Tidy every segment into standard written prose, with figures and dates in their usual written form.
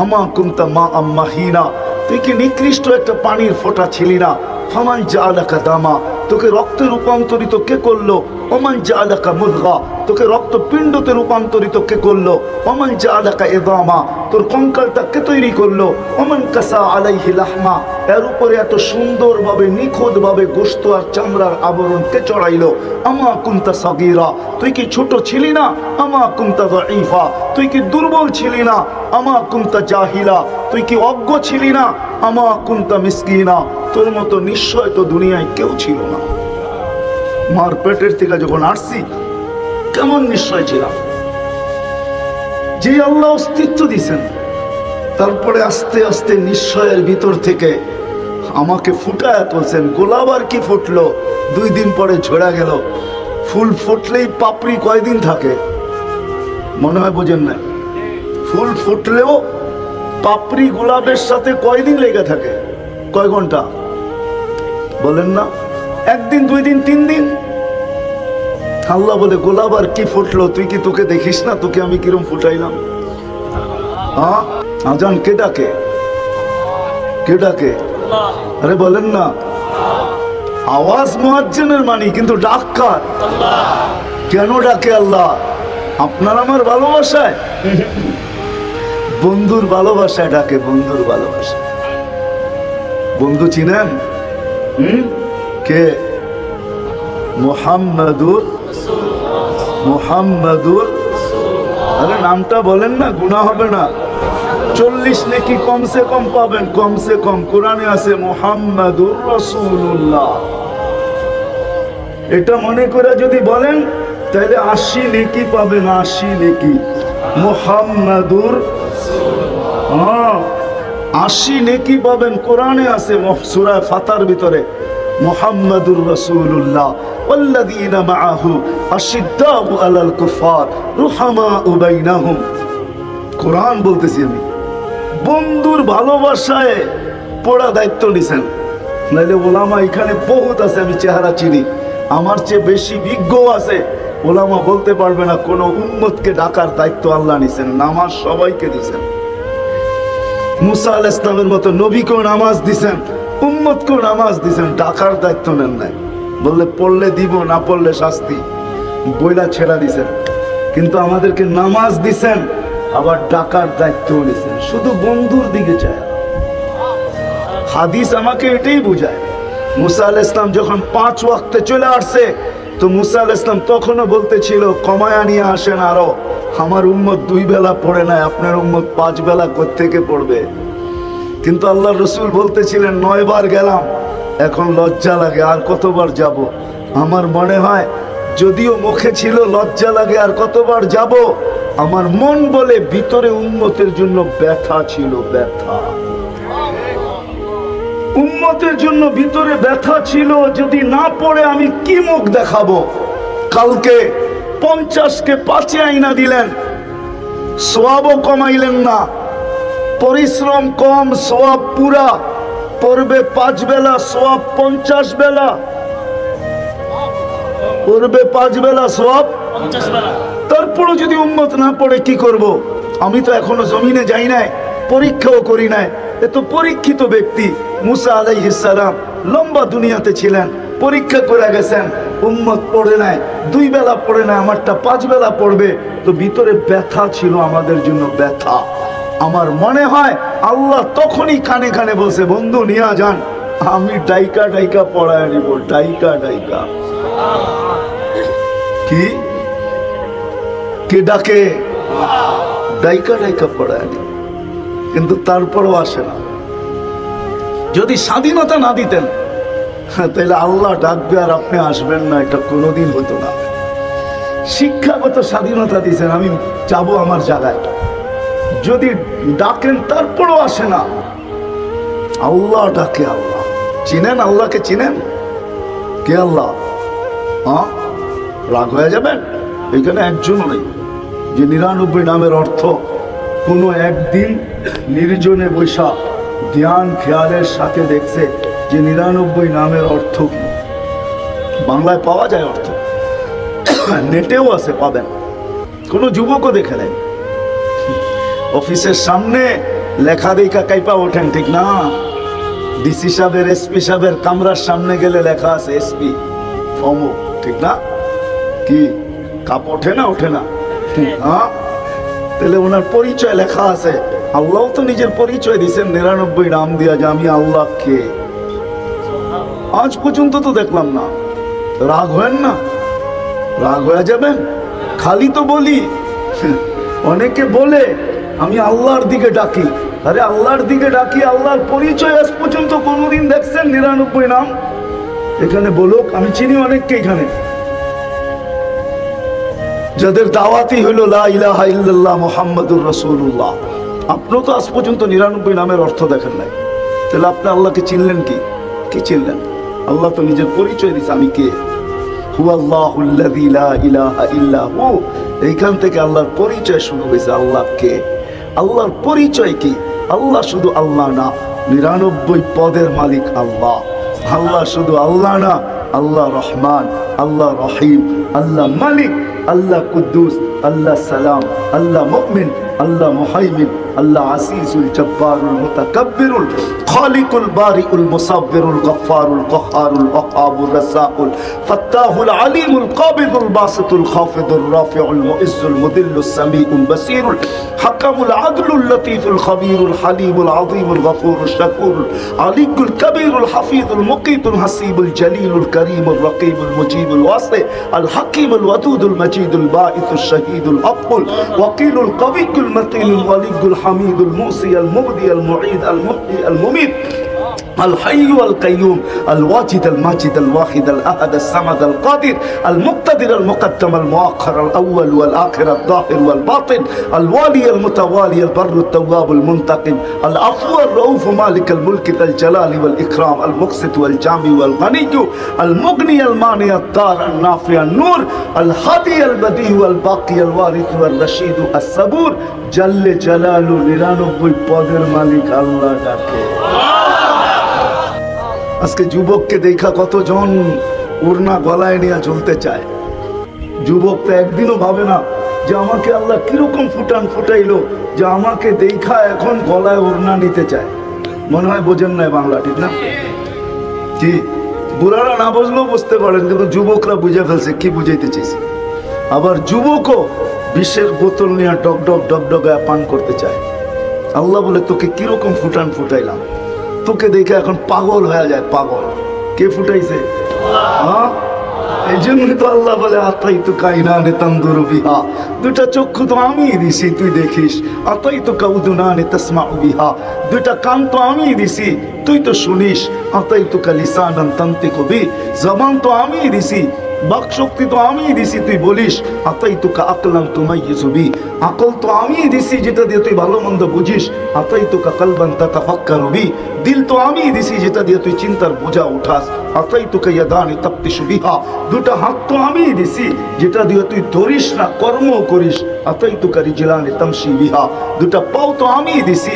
আমা কুনতা মা আম্মাহিনা, তুই কি নিকৃষ্ট একটা পানির ফোঁটা ছিলি না? ফামান জাআলাকা দামা, তোকে রক্তে রূপান্তরিত কে করলো? ওমান জাআলাকা মুদগা, তোকে রক্তপিণ্ডতে রূপান্তরিত কে করলো? ওমান জাআলাকা ইযামা, তোর কঙ্কালটা কে তৈরি করলো? ওমান কাসা আলাইহি লাহমা, এর উপরে এত সুন্দরভাবে নিখুঁতভাবে গোশত আর চামড়ার আবরণ কে চড়াইলো? আমা কুনতা সাগীরা, তুই কি ছোট ছিলি না? আমা কুনতা যায়ীফা, তুই কি দুর্বল ছিলি না? আমা কুনতা জাহিলা, তুই কি অজ্ঞ ছিলি না? আমা কুনতা মিসকিনা, তোর মতো নিশ্চয় তো দুনিয়ায় কেউ ছিল না। মার পেটের থেকে যখন আসছি কেমন নিশ্চয় ছিলাম। যে আল্লাহ অস্তিত্ব দিছেন, তারপরে আস্তে আস্তে নিশ্চয়ের ভিতর থেকে আমাকে ফুটায় তুলছেন। গোলাপ আর কি ফুটলো, 2 দিন পরে ঝরা গেল। ফুল ফুটলেই পাপড়ি কয়দিন থাকে মনে হয় বোঝেন না? ফুল ফুটলেও পাপড়ি গোলাপের সাথে কয়দিন লেগে থাকে? কয় ঘন্টা বলেন না? 1 দিন, 2 দিন, 3 দিন। আল্লাহ বলে গোলাপ আর কি ফুটলো, তুই কি তোকে দেখিস না? তোকে আমি কিরম ফুটাইলাম। হ্যাঁ, আজান কে ডাকে? কে ডাকে? আরে বলেন না। আওয়াজ মুয়াজ্জিনের মানি, কিন্তু ডাক কার? কেন ডাকে আল্লাহ? আপনার আমার ভালোবাসায়, বন্ধুর ভালোবাসায় ডাকে। বন্ধুর ভালোবাসা। বন্ধু চিনেন? কে? মুহাম্মাদুর। মুহাম্মাদুর, আরে নামটা বলেন না, গুনাহ হবে না। 40 নেকি কমসে কম পাবেন, কমসে কম। কোরআনে আছে মুহাম্মাদুর রাসূলুল্লাহ। এটা মনে করে যদি বলেন তাহলে 80 নেকি পাবেন, 80 নেকি। মুহাম্মাদুর, হ্যাঁ 80 নেকি পাবেন। কোরআনে আছে সূরা ফাতার ভিতরে মুহাম্মাদুর রাসূলুল্লাহ ওয়াল্লাযীনা মাআহু আশিদ্দাউ আলাল কুফার রুহামাউ বাইনাহুম। কোরআন বলতেছি আমি। বন্ধুর ভালোবাসায় পড়া দায়িত্ব নিছেন। নাইলে ওলামা এখানে বহুত আছে, আমি চেহারা চিনি, আমার চেয়ে বেশি বিজ্ঞ আছে। ওলামা বলতে পারবে না কোন উম্মতকে ডাকার দায়িত্ব আল্লাহ নিছেন। নামাজ সবাইকে দিছেন। মুসা আলাইহিস সালামের মতো নবীকেও নামাজ দিছেন, উম্মতকেও নামাজ দিছেন। ডাকার দায়িত্ব নেন নাই। বললে পড়লে দিব, না পড়লে শাস্তি, বইলা ছেড়া দিছেন। কিন্তু আমাদেরকে নামাজ দিছেন, আবার ডাকার দায়িত্ব নিছেন। শুধু বন্ধুর দিকে চায়। হাদিস আমাকে এটাই বোঝায়। মুসা আলাইহিস সালাম যখন 5 ওয়াক্তে চলে আসছে, তো মুসা আলাইহিস সালাম তখনও বলতেছিল কমায়া নিয়ে আসেন আরো। আমার উম্মত 2 বেলা পড়ে নাই, আপনার উম্মত 5 বেলা কোত্থেকে পড়বে? কিন্তু আল্লাহ রসুল বলতেছিলেন 9 বার গেলাম, এখন লজ্জা লাগে, আর কতবার যাব? আমার মনে হয় যদিও মুখে ছিল লজ্জা লাগে আর কতবার যাব, আমার মন বলে ভিতরে উম্মতের জন্য ব্যথা ছিল। ব্যথা, উম্মতের জন্য ভিতরে ব্যথা ছিল। যদি না পড়ে আমি কি মুখ দেখাবো? কালকে 50কে 5 আইনা দিলেন, সওয়াবও কমাইলেন না। পরিশ্রম কম, সওয়াব পুরা। পড়বে 5 বেলা, সওয়াব 50 বেলা। পড়বে 5 বেলা, সওয়াব 50 বেলা। তারপরও যদি উম্মত না পড়ে কি করব? আমি তো এখনো জমিনে যাই নাই, পরীক্ষাও করি নাই। এত পরীক্ষিত ব্যক্তি মুসা আলাইহিস সালাম লম্বা দুনিয়াতে ছিলেন, পরীক্ষা করে গেছেন। উম্মত পড়ে নাই, 2 বেলা পড়ে নাই, আমারটা 5 বেলা পড়বে। তো ভিতরে ব্যথা ছিল আমাদের জন্য, ব্যথা। আমার মনে হয় আল্লাহ তখনই কানে কানে বলছে, বন্ধু নিয়ে যান, আমি ডাইকা ডাইকা পড়ায় নিব। ডাইকা ডাইকা কি? কে ডাকে? ডাইকা ডাইকা পড়ায় নিব। কিন্তু তারপরও আসে না। যদি স্বাধীনতা না দিতেন তাহলে আল্লাহ ডাকবে আর আপনি আসবেন না, এটা কোনোদিন হতো না। শিক্ষাগত স্বাধীনতা দিয়েছেন, আমি যাবো আমার জায়গায়। যদি ডাকেন তারপরও আসে না। আল্লাহ ডাকে। আল্লাহ চিনেন? আল্লাহকে চিনেন? কে আল্লাহ? হ্যাঁ, রাগ হয়ে যাবেন? এখানে একজনও নেই যে 99 নামের অর্থ কোনো একদিন নির্জনে বৈশা ধ্যান খেয়ালের সাথে দেখছে যে 99 নামের অর্থ কি। বাংলায় পাওয়া যায় অর্থ, নেটেও আছে, পাবেন। কোনো যুবকও দেখে নেয়। অফিসের সামনে লেখা দেখা কাইপা ওঠেন, ঠিক না? ডিসি সাহেবের, এসপি সাহেবের কামরার সামনে গেলে লেখা আছে এসপি অমুক, ঠিক না? কি কাপ ওঠে না? ওঠে না? হ্যাঁ, তাহলে ওনার পরিচয় লেখা আছে। আল্লাহ তো নিজের পরিচয় দিয়েছেন 99 নাম দিয়া যে আমি আল্লাহ কে। আজ পর্যন্ত তো দেখলাম না। রাগ হয়েন না, রাগ হয়ে যাবেন। খালি তো বলি, অনেকে বলে আমি আল্লাহর দিকে ডাকি। আরে আল্লাহর দিকে ডাকি, আল্লাহর পরিচয় আজ পর্যন্ত কোনোদিন দেখছেন 99 নাম? এখানে বলুক, আমি চিনি অনেককে এখানে যাদের দাওয়াতই হলো লা ইলাহা ইল্লাল্লাহ মুহাম্মাদুর রাসূলুল্লাহ। আপনিও তো আজ পর্যন্ত 99 নামের অর্থ দেখেন নাই, তাহলে আপনি আল্লাহকে চিনলেন কি? কি চিনলেন? আল্লাহ তো নিজের পরিচয় দিয়েছে, আমি কে। হুয়াল্লাহুল্লাযী লা ইলাহা ইল্লা হু। এইখান থেকে আল্লাহর পরিচয় শুরু হয়েছে। আল্লাহ কে? আল্লাহর পরিচয় কি? আল্লাহ শুধু আল্লাহ না, 99 পদের মালিক আল্লাহ। আল্লাহ শুধু আল্লাহ না, আল্লাহ রহমান, আল্লাহ রহিম, আল্লাহ মালিক, আল্লাহ কুদ্দুস, আল্লাহ সালাম, আল্লাহ মুমিন, আল্লাহ মুহাইমিন, আল্লাহ আসিজুল জব্বারুল মুতাকাব্বিরুল খালিকুল বারিউল মুসাব্বিরুল গফফারুল কহ্হারুল ওয়াহাবুর রাজ্জাকুল ফাত্তাহুল আলিমুল কাবিদুল বাসিতুল খাফিদুর রাফিউল মুইজ্জুল মুদিল্লুস সামিউল বাসীরুল হাকামুল আদলুল লতীফুল খবীরুল হালিমুল আযীমুল গফুরুশ শাকুরুল আলিকুল কবীরুল হাফিজুল মুকিতুল হাসিবুল জলিলুল করিমুল রকিবুল মুজিবুল ওয়াসি আল হাকিমুল ওয়াদুদুল মজিদুল বাঈসুশ শাহীদুল আকুল ওয়াকিলুল কবিয়ুল মতিনুল ওয়ালিয়ুল حميد الموصي المبدي المعيد المحيي المميت الحي القيوم الواجد الماجد الواحد الأحد الصمد القادر المقتدر المقدم المؤخر الأول والآخر الظاهر والباطن الوالي المتوالي البر التواب المنتقم العفو الرؤوف مالك الملك ذا الجلال والإكرام المقسط والجامع والغني المغني المانع الضار النافع النور الهادي البديع والباقي الوارث والرشيد الصبور جل جلاله 99 পদের মালিক আল্লাহ ডাকে। আজকে যুবককে দেখা কতজন ওড়না গলায় নিয়ে ঝুলতে চায়। যুবক তো একদিনও ভাবে না যে আমাকে আল্লাহ কিরকম ফুটাইলো যে আমাকে দেখা এখন গলায় ওড়না নিতে চায়। মনে হয় বোঝেন না বাংলা, ঠিক না? কি বুড়ারা না বুঝলেও বুঝতে পারেন, কিন্তু যুবকরা বুঝে ফেলছে কি বুঝাইতে চাইছে। আবার যুবকও বিষের বোতল নিয়ে ডগডগায় পান করতে চায়। আল্লাহ বলে তোকে কিরকম ফুটাইলাম, তোকে দেখে এখন পাগল হয়ে যায়। পাগল কে ফুটাইছে? এই জন্য তো আল্লাহ বলে আতাই তো কাইনানে তানদুরু বিহা, দুটা চক্ষু তো আমি দিছি তুই দেখিস। আতাই তো কাউদুনানে তাসমাউ বিহা, দুটা কান তো আমি দিছি তুই তো শুনিস। আতাই তো কালিসানান তানতিকু বি, জবান তো আমি দিছি, বাক শক্তি তো আমি দিছি তুই বলিস। আতাই তো কা আকলান তুমাইয়িজু বি, আকল তো আমি দিছি যেটা দিয়ে তুই ভালো মন্দ বুঝিস। আতাই তো কা কলবান তাতাফাক্কারু বি, দিল তো আমি দিছি যেটা দিয়ে তুই চিন্তার বোঝা উঠাস। আতাই তো কা ইয়াদানি তাফতিশু বিহা, দুটা হাত তো আমি দিছি যেটা দিয়ে তুই ধরিস না কর্ম করিস। আতাই তো কা রিজলানি তামশি বিহা, দুটা পাও তো আমি দিছি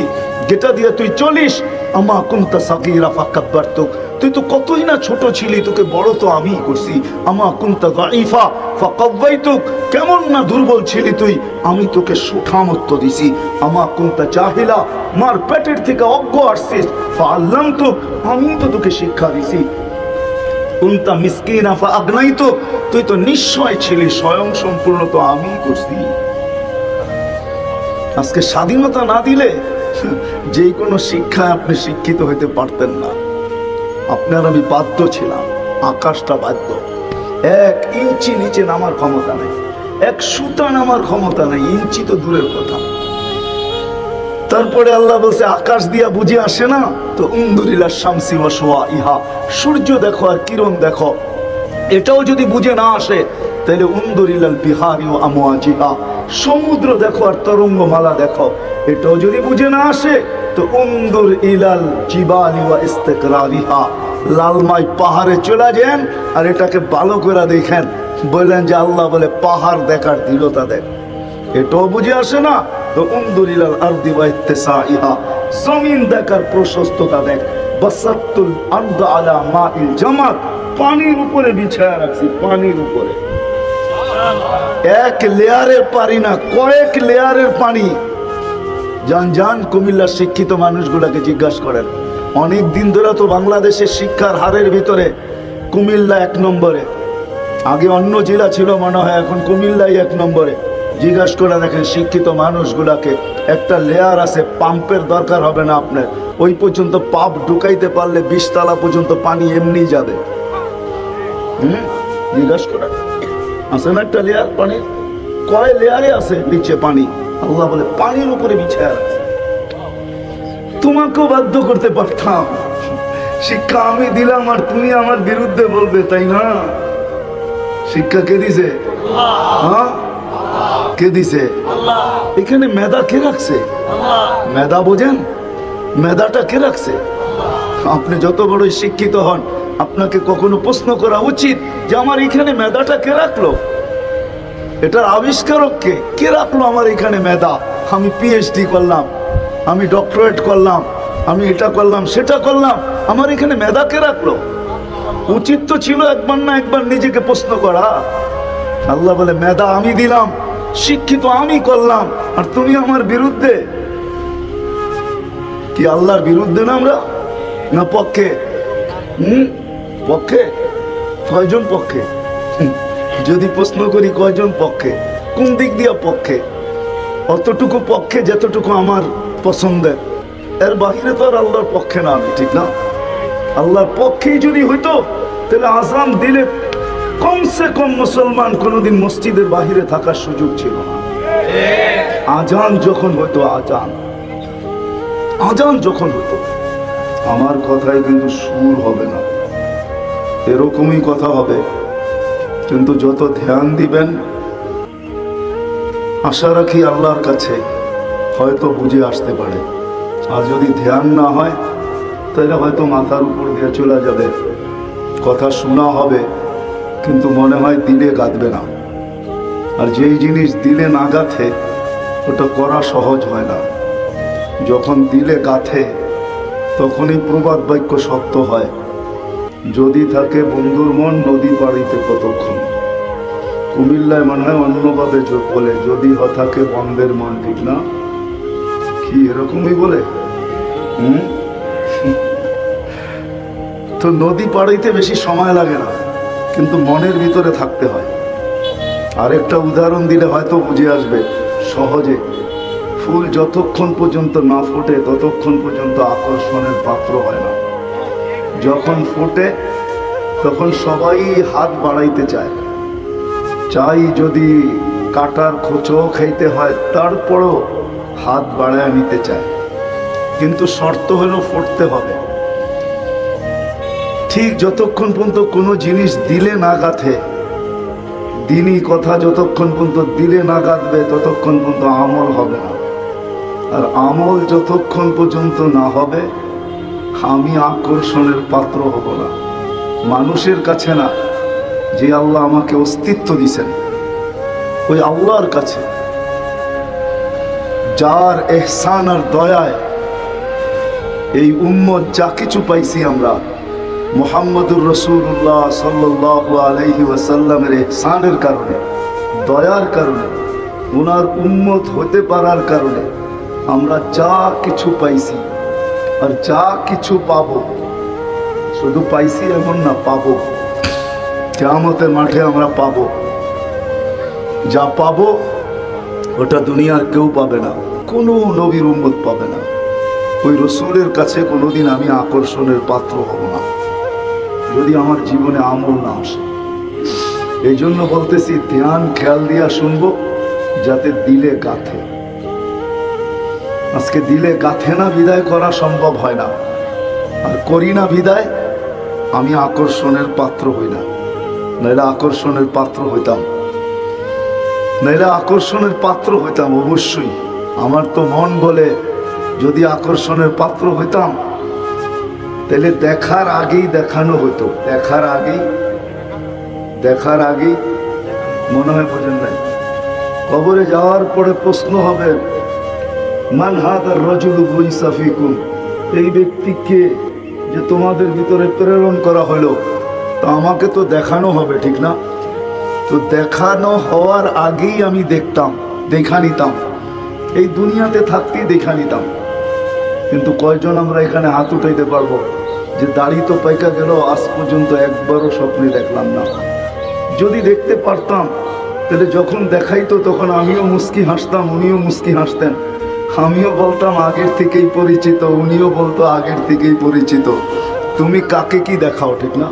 যেটা দিয়ে তুই চলিস। আমা কুনতা সাগীরা ফাকাব্বারতুক, তুই তো কতই না ছোট ছিলি, তোকে বড় তো আমিই করছি। আমা কুনতা দাঈফা ফাকাওয়াইতুক, কেমন না দুর্বল ছিলি তুই, আমি তোকে সুঠামত্ব দিছি। আমা কুনতা জাহিলা, মার পেটের থেকে অজ্ঞ আসছিস, ফাআল্লামতুক, আমি তো তোকে শিক্ষা দিছি। কুনতা মিসকিনা ফাআগনাইতুক, তুই তো নিশ্চয় ছিলি, স্বয়ং সম্পূর্ণ তো আমিই করছি। আজকে স্বাধীনতা না দিলে যে কোনো শিক্ষায় আপনি শিক্ষিত হইতে পারতেন না। আপনার আমি বাধ্য ছিলাম, আকাশটা বাধ্য। 1 ইঞ্চি নিচে নামার ক্ষমতা নাই, 1 সুতা নামার ক্ষমতা নাই, ইঞ্চি তো দূরের কথা। তারপরে আল্লাহ বলছে আকাশ দিয়া বুঝে আসে না, তো উনদুরিলা শামসি ওয়া শুআইহা, সূর্য দেখো আর কিরণ দেখো। এটাও যদি বুঝে না আসে তাহলে উনদুরিলাল বিহারি ওয়া আমওয়াজিহা, সমুদ্র দেখো আর তরঙ্গমালা দেখো। এটাও যদি বুঝে না আসে তো উনদুর ইলাল জিবালি ওয়া ইস্তিকরারিহা, লালমাই পাহাড়ে চলে যান আর এটাকে ভালো করে দেখেন। বললেন যে আল্লাহ বলে পাহাড় দেখার দৃঢ়তা দেখ। এটাও বুঝে আসে না তো উনদুর ইলাল আরদি ওয়া ইত্তিসাইহা, জমিন দেখার প্রশস্ততা দেখ। বাসাতুল আরদ আলা মাইল জামাত, পানির উপরে বিছায়া রাখছি, পানির উপরে। 1 লেয়ারের পানি না, কয়েক লেয়ারের পানি। যান যান কুমিল্লার শিক্ষিত মানুষগুলাকে জিজ্ঞাসা করেন। অনেক দিন ধরে তো বাংলাদেশের শিক্ষার হারের ভিতরে কুমিল্লা 1 নম্বরে। আগে অন্য জেলা ছিল মনে হয়, এখন কুমিল্লাই 1 নম্বরে। জিজ্ঞাসা করে দেখেন শিক্ষিত মানুষগুলাকে, একটা লেয়ার আছে, পাম্পের দরকার হবে না আপনার, ওই পর্যন্ত পাম্প ঢুকাইতে পারলে 20 তলা পর্যন্ত পানি এমনি যাবে। জিজ্ঞাসা করে আছে না একটা লেয়ার পানি, কয় লেয়ারে আছে নিচে পানি? আল্লাহ বলে পানির উপরে বিছায়া আছে। তোমাকেও বাধ্য করতে পারতাম, শিক্ষা আমি দিলাম আর তুমি আমার বিরুদ্ধে বলবে, তাই না? শিক্ষা কে দিছে? হ্যাঁ, কে দিছে? এখানে মেধা কে রাখছে? মেধা বোঝেন? মেধাটা কে রাখছে? আপনি যত বড় শিক্ষিত হন, আপনাকে কখনো প্রশ্ন করা উচিত যে আমার এখানে মেধাটা কে রাখলো, এটার আবিষ্কারক কে? কে রাখলো আমার এখানে মেধা? আমি পিএইচডি করলাম, আমি ডক্টরেট করলাম, আমি এটা করলাম সেটা করলাম, আমার এখানে মেধা কে রাখলো? উচিত তো ছিল একবার না একবার নিজেকে প্রশ্ন করা। আল্লাহ বলে মেধা আমি দিলাম, শিক্ষিত আমি করলাম, আর তুমি আমার বিরুদ্ধে। কি আল্লাহর বিরুদ্ধে না আমরা, না পক্ষে? পক্ষে? কয়জন পক্ষে? যদি প্রশ্ন করি কয়জন পক্ষে, কোন দিক দিয়ে পক্ষে? অতটুকু পক্ষে যতটুকু আমার পছন্দের, এর বাহিরে তো আর আল্লাহর পক্ষে না আমি, ঠিক না? আল্লাহর পক্ষেই যদি হইতো তাহলে আযান দিলে কমসে কম মুসলমান কোনোদিন মসজিদের বাহিরে থাকার সুযোগ ছিল না। আজান যখন হইতো, আজান যখন হইতো, আমার কথায় কিন্তু সুর হবে না, এরকমই কথা হবে, কিন্তু যত ধ্যান দিবেন আশা রাখি আল্লাহর কাছে হয়তো বুঝে আসতে পারে। আর যদি ধ্যান না হয় তাহলে হয়তো মাথার উপর দিয়ে চলে যাবে, কথা শোনা হবে কিন্তু মনে হয় দিলে গাঁথবে না। আর যেই জিনিস দিলে না গাঁথে ওটা করা সহজ হয় না। যখন দিলে গাঁথে তখনই প্রবাদ বাক্য সত্য হয়, যদি থাকে বন্ধুর মন নদী পাড়িতে কতক্ষণ। কুমিল্লায় মনে হয় অন্যভাবে বলে, যদি থাকে বন্ধের মন, ঠিক না? কি এরকমই বলে? তো নদী পাড়াইতে বেশি সময় লাগে না, কিন্তু মনের ভিতরে থাকতে হয়। আরেকটা উদাহরণ দিলে হয়তো বুঝে আসবে সহজে। ফুল যতক্ষণ পর্যন্ত না ফোটে ততক্ষণ পর্যন্ত আকর্ষণের পাত্র হয় না। যখন ফোটে তখন সবাই হাত বাড়াইতে চায়, চাই যদি কাটার খোঁচো খাইতে হয় তারপরও হাত বাড়ায় নিতে চায়, কিন্তু শর্ত হলো ফুটতে হবে। ঠিক যতক্ষণ পর্যন্ত কোনো জিনিস দিলে না গাঁথে, দিনই কথা যতক্ষণ পর্যন্ত দিলে না গাঁথবে ততক্ষণ পর্যন্ত আমল হবে না। আর আমল যতক্ষণ পর্যন্ত না হবে আমি আকর্ষণের পাত্র হব না। মানুষের কাছে না, যে আল্লাহ আমাকে অস্তিত্ব দিয়েছেন ওই আল্লাহর কাছে, যার ইহসান আর দয়ায় এই উম্মত যা কিছু পাইছি আমরা, মুহাম্মদুর রাসূলুল্লাহ সাল্লাল্লাহু আলাইহি ওয়াসাল্লামের ইহসানের কারণে, দয়ার কারণে, ওনার উম্মত হতে পারার কারণে আমরা যা কিছু পাইছি আর যা কিছু পাবো, শুধু পাইছি এমন না, পাবো। কিয়ামতের মাঠে আমরা পাবো, যা পাবো ওটা দুনিয়ার কেউ পাবে না, কোনো নবীর উম্মত পাবে না। ওই রসুলের কাছে কোনোদিন আমি আকর্ষণের পাত্র হব না যদি আমার জীবনে আমল না আসে। এই জন্য বলতেছি ধ্যান খেয়াল দিয়া শুনবো যাতে দিলে গাঁথে। আজকে দিলে গাঁথে না বিদায় করা সম্ভব হয় না, আর করি না বিদায় আমি আকর্ষণের পাত্র হই না। নাইলে আকর্ষণের পাত্র হইতাম, নাইলে আকর্ষণের পাত্র হইতাম অবশ্যই। আমার তো মন বলে যদি আকর্ষণের পাত্র হইতাম তাহলে দেখার আগেই দেখানো হতো। দেখার আগেই মনে হয় বোঝেন নাই, কবরে যাওয়ার পরে প্রশ্ন হবে মান হাদার রাজুলু বুইসা ফিকুম, এই ব্যক্তিকে যে তোমাদের ভিতরে প্রেরণ করা হলো, তো আমাকে তো দেখানো হবে, ঠিক না? তো দেখানো হওয়ার আগেই আমি দেখা নিতাম এই দুনিয়াতে থাকতেই দেখা নিতাম। কিন্তু কয়জন আমরা এখানে হাত উঠাইতে পারবো যে দাড়ি তো পাইকা গেল, আজ পর্যন্ত একবারও স্বপ্নে দেখলাম না? যদি দেখতে পারতাম তাহলে যখন দেখাইতো তখন আমিও মুস্কি হাসতাম, উনিও মুস্কি হাসতেন। আমিও বলতাম আগের থেকেই পরিচিত, উনিও বলতো আগের থেকেই পরিচিত। তুমি কাকে কি দেখাও, ঠিক না?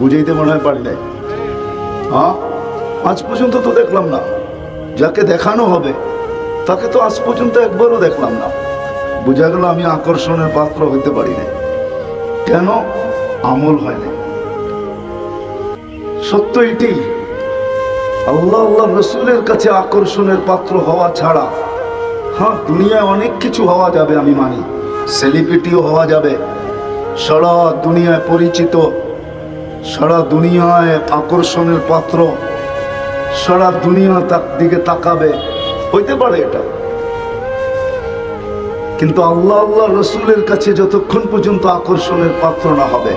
বুঝাইতে মনে হয় পারি নাই? হ্যাঁ, আজ পর্যন্ত তো দেখলাম না। যাকে দেখানো হবে তাকে তো আজ পর্যন্ত একবারও দেখলাম না। বোঝা গেল আমি আকর্ষণের পাত্র হইতে পারি না। কেন? আমল হয় না। সত্য এটি, আল্লাহ আল্লাহ রসুলের কাছে আকর্ষণের পাত্র হওয়া ছাড়া, হ্যাঁ দুনিয়ায় অনেক কিছু হওয়া যাবে, আমি মানি। সেলিব্রিটিও হওয়া যাবে, সারা দুনিয়ায় পরিচিত, সারা দুনিয়ায় আকর্ষণের পাত্র, সারা দুনিয়া তার দিকে তাকাবে, হইতে পারে এটা। কিন্তু আল্লাহ আল্লাহ রসুলের কাছে যতক্ষণ পর্যন্ত আকর্ষণের পাত্র না হবে,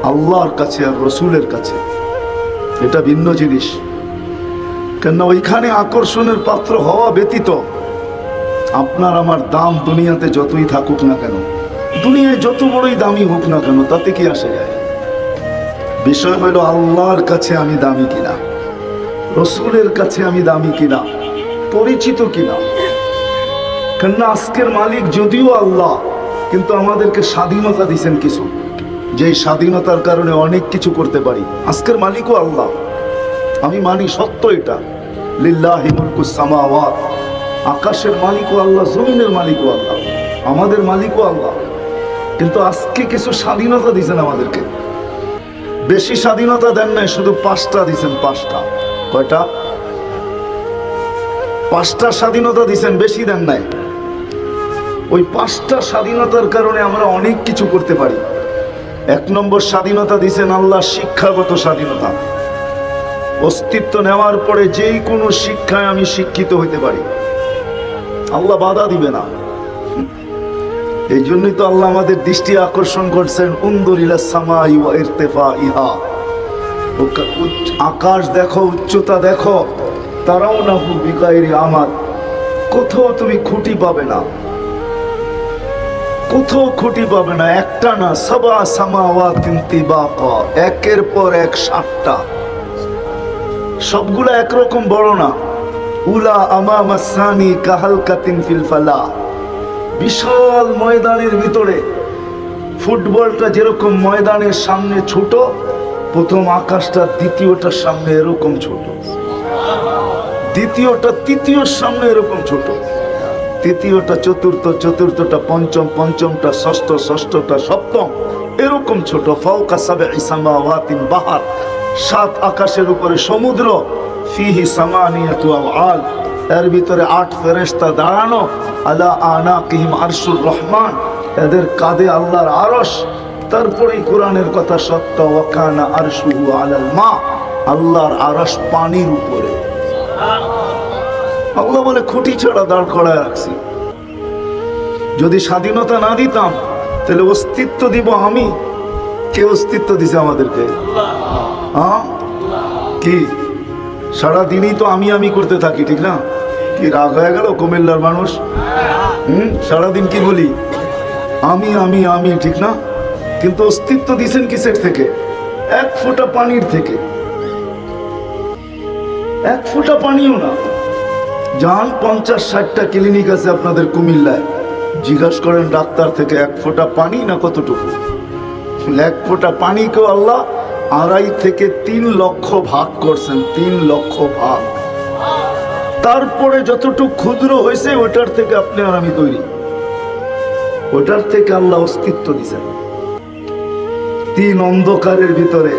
আল্লাহর কাছে আর রসুলের কাছে, এটা ভিন্ন জিনিস। কেন ওইখানে আকর্ষণের পাত্র হওয়া ব্যতীত আপনার আমার দাম দুনিয়াতে যতই থাকুক না কেন, দুনিয়ায় যত বড়ই দামি হোক না কেন, তাতে কি আসে যায়? বিষয় হলো আল্লাহর কাছে আমি দামি কিনা, রসুলের কাছে আমি দামি কিনা, পরিচিত কিনা। কেননা আজকের মালিক যদিও আল্লাহ, কিন্তু আমাদেরকে স্বাধীনতা দিয়েছেন কিছু, যে স্বাধীনতার কারণে অনেক কিছু করতে পারি। আজকের মালিকও আল্লাহ, আমি মানি, সত্য এটা। লিল্লাহি মুলকুস সামাওয়াত, আকাশের মালিকও আল্লাহ, জমিনের মালিকও আল্লাহ, আমাদের মালিকও আল্লাহ। কিন্তু আজকে কিছু স্বাধীনতা দিয়েছেন আমাদেরকে। বেশি স্বাধীনতা দেন নাই, শুধু 5টা দিয়েছেন। 5টা? কয়টা? 5টা স্বাধীনতা দিয়েছেন, বেশি দেন নাই। ওই 5টা স্বাধীনতার কারণে আমরা অনেক কিছু করতে পারি। 1 নম্বর স্বাধীনতা দিয়েছেন আল্লাহ, শিক্ষাগত স্বাধীনতা। অস্তিত্ব নেওয়ার পরে যেই কোনো শিক্ষায় আমি শিক্ষিত হইতে পারি, আল্লাহ বাধা দিবে না। এই জন্যই তো আল্লাহ আমাদের দৃষ্টি আকর্ষণ করছেন, উনদুর ইলা সামাই ওয়া ইরতিফাইহা, আকাশ দেখো, উচ্চতা দেখো। তারাউনাহু বিগাইরি আমাদ, কোথাও তুমি খুঁটি পাবে না, কোথাও খুঁটি পাবে না। একটা না, সাবা সামাওয়াতিন তিবাকা, একের পর এক 7টা, সবগুলা একরকম বড় না। উলা আমামা সানি কাহালকাতিন ফিল ফালা, বিশাল ময়দানের ভিতরে ফুটবলটা যেরকম ময়দানের সামনে ছোট, প্রথম আকাশটা দ্বিতীয়টার সামনে এরকম ছোট, দ্বিতীয়টা তৃতীয়র সামনে এরকম ছোট, তৃতীয়টা চতুর্থ, চতুর্থটা পঞ্চম, পঞ্চমটা ষষ্ঠ, ষষ্ঠটা সপ্তম, এরকম ছোট। ফাওকা সাবঈ সামাওয়াতিন বাহার, 7 আকাশের উপরে সমুদ্র। ফিহি সামানিয়াতু আওয়াল, এর ভিতরে 8 ফেরেশতা দাঁড়ানো। আলা আনাকিহিম আরশুর রহমান, এদের কাঁধে আল্লাহর আরশ। তারপরেই কোরআনের কথা সত্য, ওয়া কানা আরশুহু আলাল মা, আল্লাহর আরশ পানির উপরে। আল্লাহ বলে খুঁটি ছাড়া দাঁড় করায় রাখছি। যদি স্বাধীনতা না দিতাম তাহলে অস্তিত্ব দিব আমি। কে অস্তিত্ব দিছে আমাদেরকে? হ্যাঁ, কি সারাদিনই তো আমি আমি করতে থাকি, ঠিক না? কি রাগ হয়ে গেল কুমিল্লার মানুষ? সারাদিন কি বলি? আমি আমি আমি, ঠিক না? কিন্তু অস্তিত্ব দিছেন কিসের থেকে? 1 ফোঁটা পানির থেকে। 1 ফোঁটা পানিও না। যান 50-60টা ক্লিনিক আছে আপনাদের কুমিল্লায়, জিজ্ঞাসা করেন ডাক্তার থেকে 1 ফোঁটা পানি না কতটুকু? 1 ফোঁটা পানিকেও আল্লাহ 2.5 থেকে 3 লক্ষ ভাগ করছেন, 3 লক্ষ ভাগ। তারপরে যতটুকু ক্ষুদ্র হয়েছে ওটার থেকে আপনি আর আমি তৈরি, ওটার থেকে আল্লাহ অস্তিত্ব দিচ্ছেন 3 অন্ধকারের ভিতরে।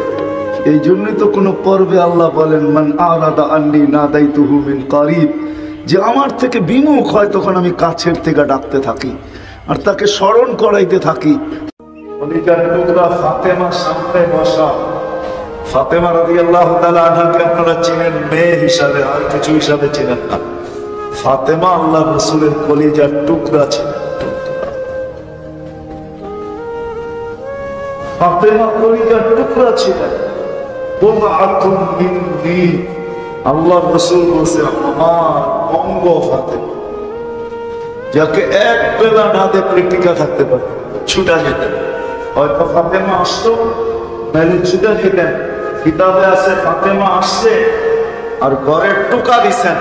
এই জন্যই তো কোনো পর্বে আল্লাহ বলেন, মান আরাদা আন্নি নাদাইতুহু মিন কারিব, যে আমার থেকে বিমুখ হয় তখন আমি কাছের থেকে ডাকতে থাকি আর তাকে স্মরণ করাইতে থাকি। ফাতেমা সামনে বসা, ফাতেমা রাদিয়াল্লাহু তাআলা আনহাকে আপনারা চিনেন মেয়ে হিসাবে, আর কিছু হিসাবে চিনেন না। ফাতেমা আল্লাহর রাসূলের কলিজার টুকরা ছিলেন। ফাতেমা কলিজার টুকরা ছিলেন। বুদআতুন মিন্নি, আল্লাহ রাসূল বলছে আমার অঙ্গ ফাতেমা, যাকে এক বেলা না দেখলে টিকা থাকতে পারে, ছুটা যেতেন। হয়তো ফাতেমা আসতো, নাহলে ছুটা যেতেন। কিতাবে আছে ফাতেমা আসছে আর ঘরের টুকা দিছেন।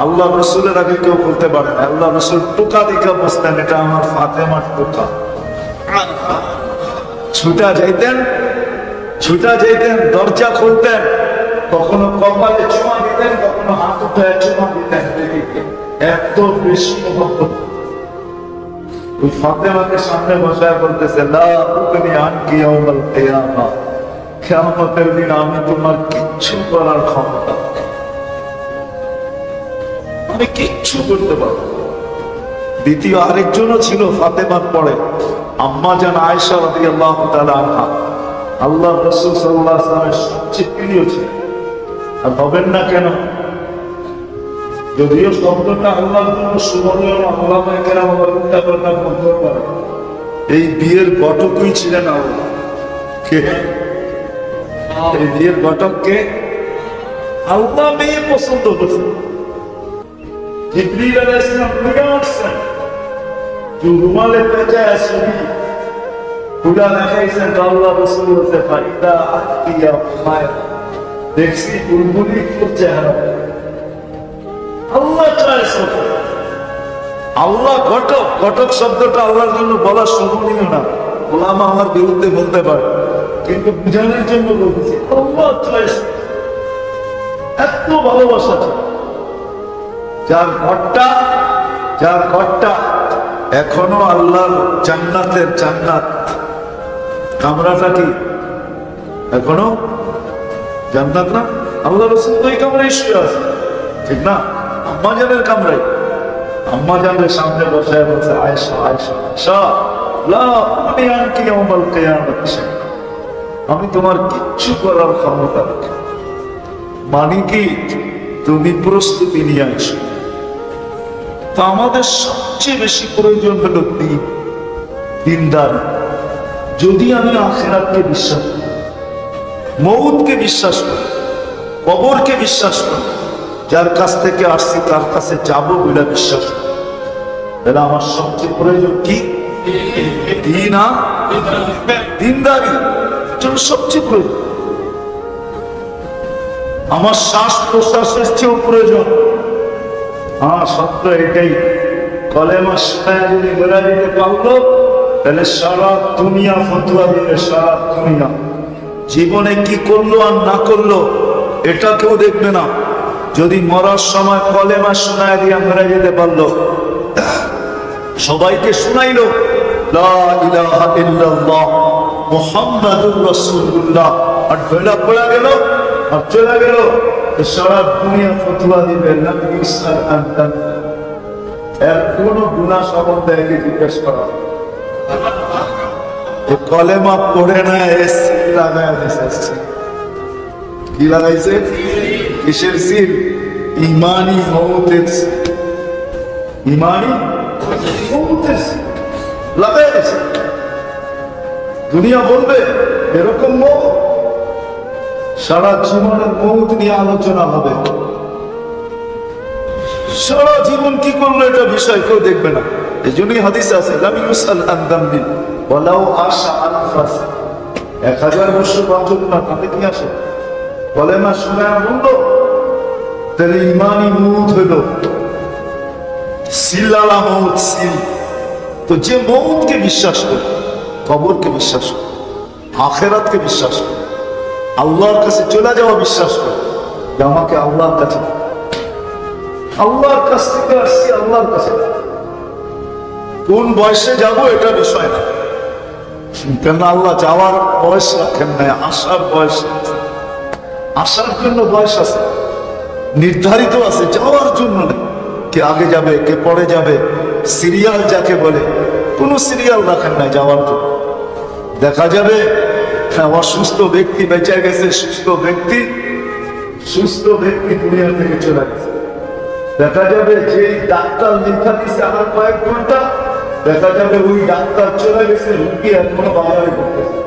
আল্লাহ রসুলের আগে কেউ বলতে পারে না। আল্লাহ রসুল টুকা দিকে বসতেন, এটা আমার ফাতেমার টুকা। ছুটা যাইতেন, ছুটা যাইতেন, দরজা খুলতেন, কখনো কপালে ছোঁয়া দিতেন, কখনো হাত উঠে ছোঁয়া দিতেন। এত বেশি মহব্বত। ওই ফাতেমাকে সামনে বসায় বলতেছে, লা তুকনি আনকি ইয়াউমাল কিয়ামা, কিয়ামতের দিন আমি তোমার কিচ্ছু করার ক্ষমতা, আমি কিচ্ছু করতে পারবো। দ্বিতীয় আরেকজনও ছিল ফাতেমার পরে, আম্মা জান আয়েশা রাদিয়াল্লাহু তাআলা আনহা। আল্লাহ রাসূল সাল্লাল্লাহু আলাইহি ওয়াসাল্লামের সবচেয়ে প্রিয় ছিল। আর হবেন না কেন? যদিও শব্দটা আল্লাহর জন্য সুবর্ণীয়, আল্লামায়ে কেরাম উল্টা পাল্টা বলতে পারে। এই বিয়ের ঘটকই ছিলেন আল্লাহ। কে এই বিয়ের ঘটককে? আল্লাহ মেয়ে পছন্দ করছেন। জিবরিল আলাইহিস সালাম ঘুরে আসছেন, রুমালে পেঁচায় ছবি খুলা দেখাইছেন। আল্লাহ রাসূল বলতে ফাইদা আতিয়া মায়, দেখছি বুলবুলি করছে। আল্লাহ চয়েস, আল্লাহ ঘটক। ঘটক শব্দটা আল্লাহর জন্য বলা শোভনীয় না, ওলামা আমার বিরুদ্ধে বলতে পারে, কিন্তু বুঝানোর জন্য বলছি আল্লাহ চয়েস। এত ভালোবাসা যার ঘরটা, যার ঘরটা এখনো আল্লাহর জান্নাতের জান্নাত। কামরাটা কি এখনো জান্নাত না? আল্লাহ রাসূল তো এই কামরায় শুয়ে আছে, ঠিক না? আম্মা জানের কামরায়। আম্মা জানের সামনে বসায় বলছে, আয়েশা আয়েশা আয়েশা, লা তুকনি আনকি ইয়াউমাল কিয়ামাতি শাইআ, আমি তোমার কিচ্ছু করার ক্ষমতা রাখি। মানে কি? তুমি প্রস্তুতি নিয়ে আসো। তো আমাদের সবচেয়ে বেশি প্রয়োজন হলো দিন, দিনদার। যদি আমি আখিরাতকে বিশ্বাস করি, মউতকে বিশ্বাস করি, কবরকে বিশ্বাস করি, যার কাছ থেকে আসছি তার কাছে যাবো বলে বিশ্বাস করি, তাহলে আমার সবচেয়ে প্রয়োজন কি? দিনদারি জন্য সবচেয়ে প্রয়োজন। আমার শ্বাস প্রশ্বাসের চেয়েও প্রয়োজন। সত্য এটাই, কলেমা শিখায় যদি বেড়া দিতে পারলো, তাহলে সারা দুনিয়া ফতোয়া দিবে, সারা দুনিয়া। জীবনে কি করলো আর না করলো এটা কেউ দেখবে না। যদি মরার সময় কলেমা শোনায় দিয়ে মেরে যেতে পারলো, সবাইকে শুনাইলো লা ইলাহা ইল্লাল্লাহ মুহাম্মাদুর রাসূলুল্লাহ, আর বেলা পড়া গেল আর চলে গেল, সারা দুনিয়া ফতোয়া দিবে লাম ইউসাল আনতান। এর কোন গুনাহ সম্বন্ধে একে জিজ্ঞেস করা, কলেমা পড়ে না এসে লাগায় দিয়েছে। কি লাগাইছে? কিসের সিল? ইমানি মওতের সিল। ইমানি মওতের সিল লাগাই দিয়েছে। দুনিয়া বলবে এরকম মওত, সারা জীবনের মওত নিয়ে আলোচনা হবে। সারা জীবন কি করলো এটা বিষয় কেউ দেখবে না। এই জন্যই হাদিস আছে, লাম ইউসাল আন দামবি ওয়ালাউ আশা আনফাস। 1000 বছর বাঁচুক না, তাতে কি আসে? কলেমা শুনে বললো, তাহলে ইমানি মউত হইলো, সিলালা মউত সিল। তো যে মউতকে বিশ্বাস করে, কবরকে বিশ্বাস করে, আখিরাতকে বিশ্বাস করে, আল্লাহর কাছে চলে যাওয়া বিশ্বাস করে, যে আমাকে আল্লাহর কাছে, আল্লাহর কাছ থেকে আসছি আল্লাহর কাছে, কোন বয়সে যাব এটা বিষয় না। কেন আল্লাহ যাওয়ার বয়স রাখেন নাই, আসার বয়স। আসার জন্য বয়স আছে, নির্ধারিত আছে, যাওয়ার জন্য নেই। কে আগে যাবে, কে পরে যাবে, সিরিয়াল যাকে বলে, কোন সিরিয়াল রাখেন নাই যাওয়ার জন্য। দেখা যাবে অসুস্থ ব্যক্তি বেঁচে গেছে, সুস্থ ব্যক্তি দুনিয়া থেকে চলে গেছে। দেখা যাবে যে ডাক্তার লেখা দিচ্ছে আমার কয়েক ঘন্টা, দেখা যাবে ওই ডাক্তার চলে গেছে, রুগী এখনো বাজারে করতেছে,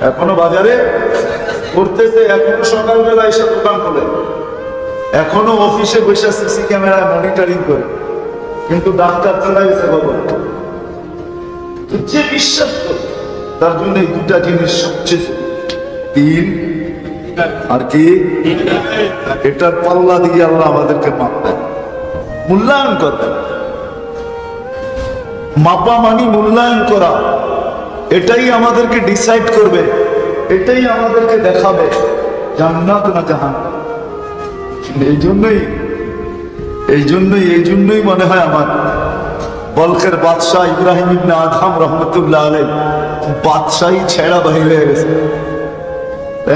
এখনো বাজারে করতেছে, এখনো সকালবেলা এসে দোকান খোলে, এখনো অফিসে বসে সিসি ক্যামেরায় মনিটরিং করে, কিন্তু ডাক্তার চলে গেছে বাবা। যে বিশ্বাস করে তার জন্য এই দুটা জিনিস সবচেয়ে তিন আর কি, এটার পাল্লা দিয়ে আল্লাহ আমাদেরকে মাপবেন, মূল্যায়ন করবেন। মাপা মানি মূল্যায়ন করা, এটাই আমাদেরকে ডিসাইড করবে, এটাই আমাদেরকে দেখাবে জান্নাত না জাহান্নাম। এই জন্যই মনে হয় আমার বলখের বাদশাহ ইব্রাহিম ইবনে আদহাম রহমতুল্লাহ আলাইহি বাদশাহী ছেড়া বাহির হয়ে গেছে।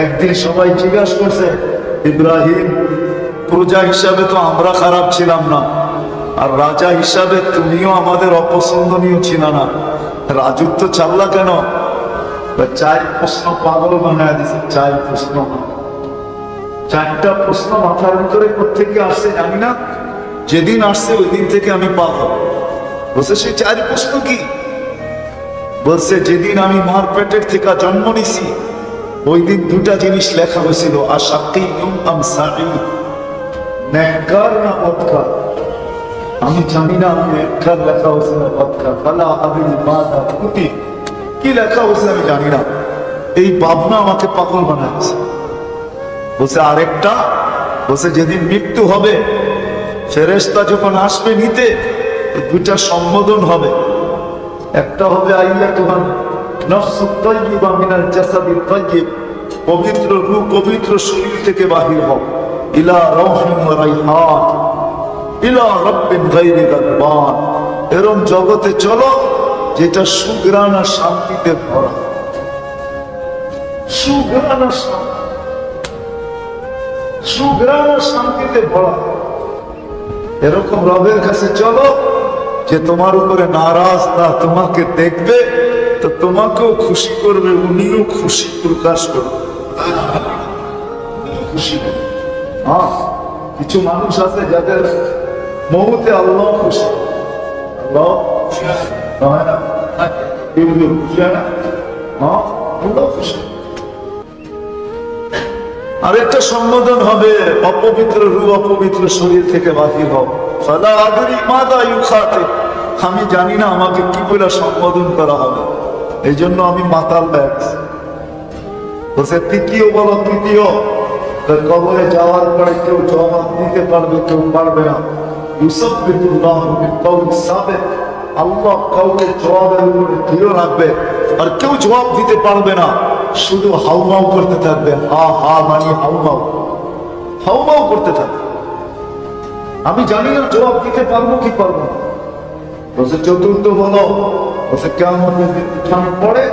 একদিন সবাই জিজ্ঞাসা করছে, ইব্রাহিম প্রজা হিসাবে তো আমরা খারাপ ছিলাম না, আর রাজা হিসাবে তুমিও আমাদের অপছন্দনীয় ছিল না, রাজত্ব চাল্লা কেন? চার প্রশ্ন পাগল বানায় দিছে, চারটা প্রশ্ন মাথার ভিতরে কোত্থেকে আসছে জানি না, যেদিন আসছে ওই দিন থেকে আমি পাগল। বলছে সেই চার প্রশ্ন কি? বলছে যেদিন আমি মার পেটের থেকে জন্ম নিছি ওই দিন দুটা জিনিস লেখা হয়েছিল, নেককার না বদকার। আমি জানি না আমি নেককার লেখা হয়েছে না বদকার, কি লেখা হয়েছে আমি জানি না। এই ভাবনা আমাকে পাগল বানাচ্ছে। বলছে আরেকটা, বলছে যেদিন মৃত্যু হবে ফেরেশতা যখন আসবে নিতে, দুইটা সম্বোধন হবে। একটা হবে আইয়া তোমার নফসুত তাইয়্যিবা মিনাল জাসাদিত তাইয়্যিব, পবিত্র রূহ পবিত্র শরীর থেকে বাহির হও, ইলা রাউহিন ওয়া রাইহান ইলা রাব্বিন গায়রি গাদবান। এরম জগতে চলো যেটা সুগ্রাণ আর শান্তিতে ভরা, সুগ্রাণ আর শান্তিতে ভরা। এরকম রবের কাছে চলো যে তোমার উপরে নারাজ না, তোমাকে দেখবে তো তোমাকেও খুশি করবে, উনিও খুশি প্রকাশ করবে, খুশি। হ্যাঁ, কিছু মানুষ আছে যাদের মৌতে আল্লাহ খুশি, আল্লাহ হয় না, খুশি হয় না, হ্যাঁ আল্লাহ খুশি। আরেকটা সম্বোধন হবে অপবিত্র রূহ অপবিত্র শরীর থেকে বাহির হও, ফালা আদরি মাদা ইউখাতে, আমি জানি না আমাকে কি বলে সম্বোধন করা হবে, এই জন্য আমি মাতাল ব্যাগস। বলছে তৃতীয় বলো, তৃতীয় কবরে যাওয়ার পরে কেউ জবাব দিতে পারবে, কেউ পারবে না। ইউসাব্বিতুল্লাহু বিল-কাওলি সাবিত, আল্লাহ কাউকে জবাবের উপরে দৃঢ় রাখবে, আর কেউ জবাব দিতে পারবে না, শুধু হাউমাউ করতে থাকবে। হা হা মানে হাউমাউ করতে থাকবে। আমি জানি না জবাব দিতে পারবো কি পারবো না। বলছে চতুর্থ বলো, বলছে কিয়ামতের দিন উঠানোর পরে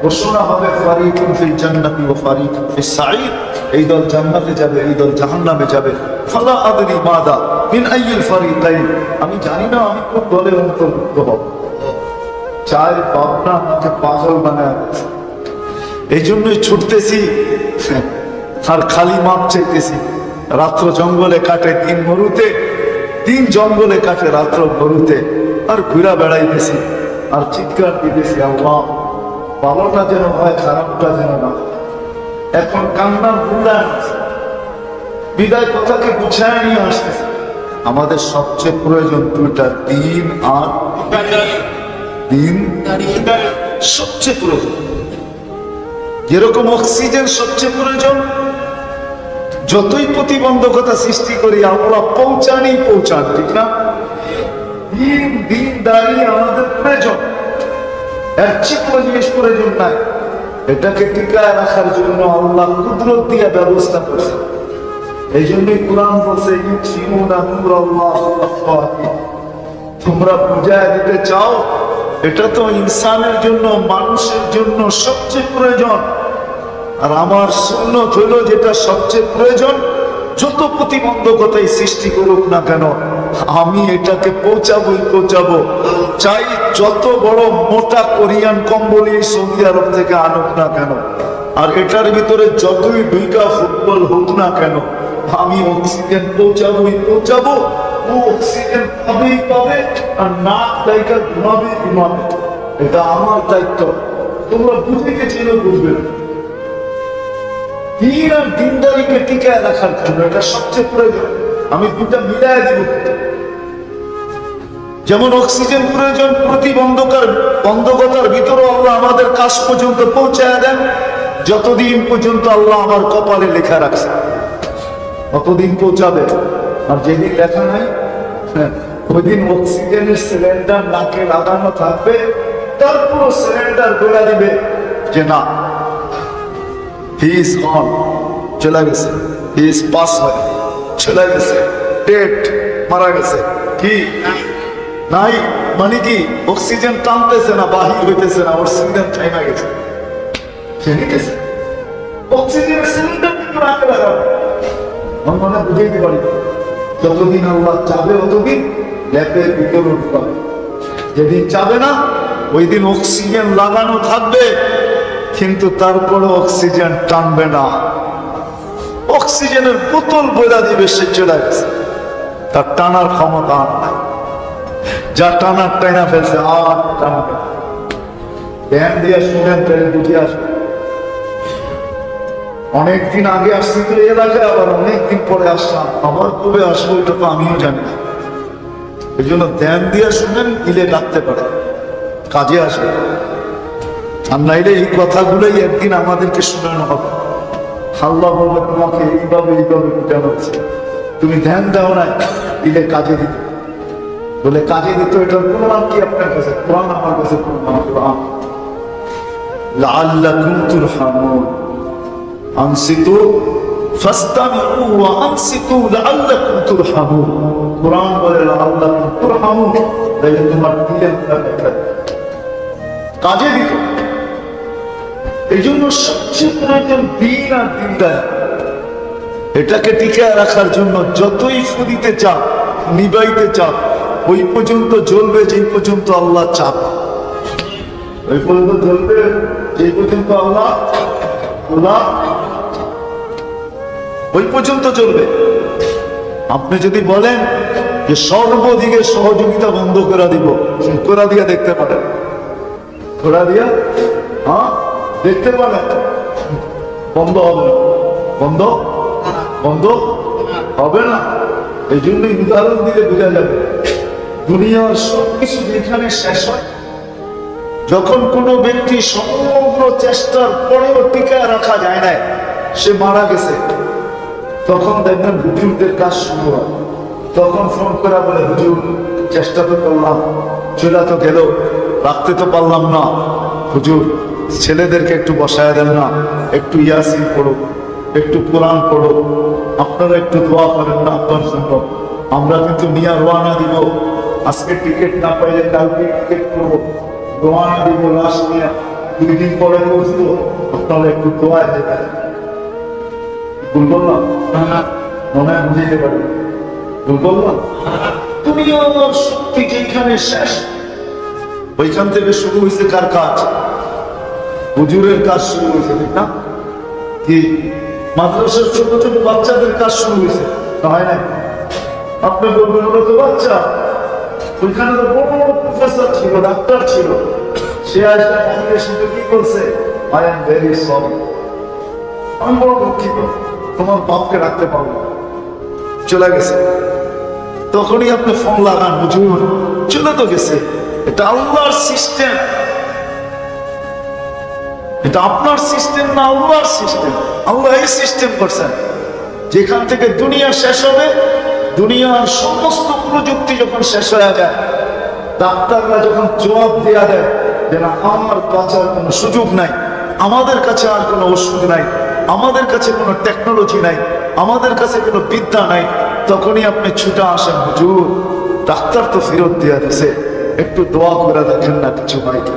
ঘোষণা হবে ফারিকুন ফিল জান্নাতি ওয়া ফারিকুন ফিস সাঈর, এই দল জান্নাতে যাবে, এই দল জাহান্নামে যাবে। ফালা আদরি মাদা মিন আইয়িল ফারিকাইন, আমি জানি না আমি কোন দলের অন্তর্ভুক্ত হব। চার ভাবনা আমাকে পাগল বানায়, এই জন্যই ছুটতেছি আর খালি মাপ চাইতেছি। রাত্র জঙ্গলে কাটে, দিন মরুতে, দিন জঙ্গলে কাটে, রাত্র মরুতে, আর ঘুরা বেড়াইতেছি আর চিৎকার দিতেছি, আল্লাহ ভালোটা যেন হয়, খারাপটা যেন না। এখন কান্নার মূল্যায়ন বিদায় কথাকে গুছায় নিয়ে আসতেছে। আমাদের সবচেয়ে প্রয়োজন দুইটা, দিন আর দিন, সবচেয়ে প্রয়োজন। যেরকম অক্সিজেন সবচেয়ে প্রয়োজন, যতই প্রতিবন্ধকতা সৃষ্টি করি আমরা পৌঁছান, ঠিক না? দিন দাঁড়িয়ে আমাদের প্রয়োজন, এর চেয়ে কোনো জিনিস প্রয়োজন নাই। এটাকে টিকায় রাখার জন্য আল্লাহ কুদরত দিয়ে ব্যবস্থা করছে। এই জন্যই কোরআন বলছে তোমরা বুঝায় দিতে চাও, এটা তো ইনসানের জন্য, মানুষের জন্য সবচেয়ে প্রয়োজন। আর আমার সুন্নত হইল যেটা সবচেয়ে প্রয়োজন, যত প্রতিবন্ধকতাই সৃষ্টি করুক না কেন আমি এটাকে পৌঁছাবো। চাই যত বড় মোটা কোরিয়ান কম্বলি সৌদি আরব থেকে আনুক না কেন, আর এটার ভিতরে যতই দুইটা ফুটবল হোক না কেন, আমি অক্সিজেন পৌঁছাবো। ও অক্সিজেন পাবে আর নাক দায়িকা ঘুমাবে। এটা আমার দায়িত্ব। তোমরা বুঝতে চেয়েও বুঝবে না। দিন আর দিনদারিকে টিকায় রাখার জন্য এটা সবচেয়ে প্রয়োজন। আমি দুটা মিলায় দিব। যেমন অক্সিজেন প্রয়োজন, প্রতিবন্ধকতার ভিতরে আল্লাহ আমাদের কাজ পর্যন্ত পৌঁছায় দেন যতদিন পর্যন্ত আল্লাহ আমার কপালে লেখা রাখছে ততদিন পৌঁছাবে। আর যেদিন লেখা নাই ওই দিন অক্সিজেনের সিলিন্ডার নাকে লাগানো থাকবে, তারপর সিলিন্ডার বলে দিবে যে না, হি ইজ অন, চলে গেছে, হি ইজ পাস হয়ে চলে গেছে, ডেট মারা গেছে। কি নাই মানে কি অক্সিজেন টানতেছে না, বাহির হইতেছে না, অক্সিজেন থাইমা গেছে। অক্সিজেনের সিলিন্ডার কিন্তু নাকে লাগাবে। আমরা বুঝাইতে পারি যতদিন আল্লাহ চাবে অতদিন ল্যাপের ভিতর উঠবে, যেদিন চাবে না ওই দিন অক্সিজেন লাগানো থাকবে কিন্তু তারপরে অক্সিজেন টানবে না। অক্সিজেনের বোতল বইলা দিবে, সে চলে গেছে, তার টানার ক্ষমতা নাই। যা টানার টাইনা ফেলছে আর টানবে। ধ্যান দিয়ে শুনেন তাহলে বুঝে আসবে। অনেকদিন আগে আসছি তো এলাকায়, আবার অনেকদিন পরে আসলাম, আবার কবে আসবো এটা তো আমিও জানি না। এই জন্য ধ্যান দিয়ে শুনেন, গিলে রাখতে পারে, কাজে আসবে। আর নাইলে এই কথাগুলোই একদিন আমাদেরকে শোনানো হবে। আল্লাহ বলবে তোমাকে এইভাবে বুঝানো হচ্ছে, তুমি ধ্যান দাও না, দিলে কাজে দিত। বলে কাজে দিত, এটার প্রমাণ কি আপনার কাছে? কোরআন আমার কাছে প্রমাণ। কোরআন লাআল্লাকুম তুরহামুন আনসিতু ফাসতামিউ ওয়া আনসিতু লাআল্লাকুম তুরহামুন। কোরআন বলে লাআল্লাকুম তুরহামুন, তাহলে তোমার দিলের কাজে দিত। এই জন্য সবচেয়ে প্রয়োজন দিন আর দিনদার। এটাকে টিকায় রাখার জন্য যতই ফুদিতে চাপ, নিবাইতে চাপ, ওই পর্যন্ত জ্বলবে যেই পর্যন্ত আল্লাহ চাপ, ওই পর্যন্ত জ্বলবে যেই পর্যন্ত আল্লাহ ওই পর্যন্ত চলবে। আপনি যদি বলেন যে সর্বদিকে সহযোগিতা বন্ধ করে দিব, করে দিয়া দেখতে পারেন, করে দিয়া দেখতে পারেন, বন্ধ হবে না, বন্ধ হবে না। এই জন্যই উদাহরণ দিলে বোঝা যাবে। দুনিয়ার সবকিছু যেখানে শেষ হয়, যখন কোনো ব্যক্তি সমগ্র চেষ্টার পরেও টিকায় রাখা যায় না, সে মারা গেছে, তখন দেখবেন হুজুরদের কাজ শুরু হয়। তখন ফোন করে বলে, হুজুর চেষ্টা তো করলাম, চলে তো গেল, রাখতে তো পারলাম না, হুজুর ছেলেদেরকে একটু বসায় দেন না, একটু ইয়াসিন পড়ো, একটু কোরআন পড়ো, আপনারা একটু দোয়া করেন না আপনার জন্য, আমরা কিন্তু নিয়ে রওনা দিব, আজকে টিকিট না পাইলে কালকে টিকিট করবো, রওনা দিব লাশ নিয়ে, 2 দিন পরে বসবো, আপনারা একটু দোয়া দেবেন। ভুল বললাম? মনে হয় বুঝতে পারি। ভুল বললাম? দুনিয়ার শক্তি যেখানে শেষ, ওইখান থেকে শুরু হয়েছে কার কাজ? হুজুরের কাজ শুরু হয়েছে, ঠিক না? কি মাদ্রাসার ছোট ছোট বাচ্চাদের কাজ শুরু হয়েছে, হয় না? আপনি বলবেন ওরা তো বাচ্চা, ওইখানে তো বড় বড় প্রফেসর ছিল, ডাক্তার ছিল, সে আসলে আমাদের সাথে কি করছে? আই এম ভেরি সরি, আমি বড় দুঃখিত, তোমার বাপকে রাখতে পারবো, চলে গেছে। তখনই আপনি ফোন লাগান, হুজুর চলে তো গেছে। এটা আল্লাহর সিস্টেম, এটা আপনার সিস্টেম না, আল্লাহর সিস্টেম। আল্লাহ এই সিস্টেম করছেন, যেখান থেকে দুনিয়া শেষ হবে, দুনিয়ার সমস্ত প্রযুক্তি যখন শেষ হয়ে যায়, ডাক্তাররা যখন জবাব দেওয়া দেয় যে না, আমার বাঁচার কোনো সুযোগ নাই, আমাদের কাছে আর কোনো ওষুধ নাই, আমাদের কাছে কোনো টেকনোলজি নাই, আমাদের কাছে কোনো বিদ্যা নাই, তখনই আপনি ছুটে আসেন, হুজুর ডাক্তার তো ফেরত দেওয়া দিছে, একটু দোয়া করে দেখেন না, কিছু হয় কি?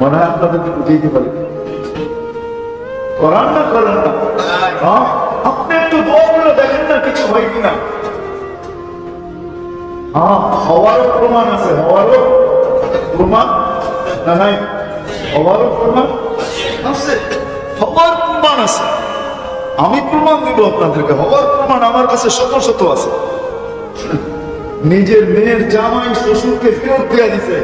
মনে হয় আপনাদেরকে বুঝাইতে পারি, করান না করেন না, আপনি একটু দোয়া করে দেখেন না, কিছু হয় কিনা। হওয়ারও প্রমাণ আছে, হওয়ারও প্রমাণ না নাই, হওয়ারও প্রমাণ আছে, হওয়ার প্রমাণ আছে। আমি প্রমাণ দিব আপনাদেরকে, হওয়ার প্রমাণ আমার কাছে শত শত আছে। নিজের মেয়ের জামাই শ্বশুরকে ফেরত দিয়ে দিছে,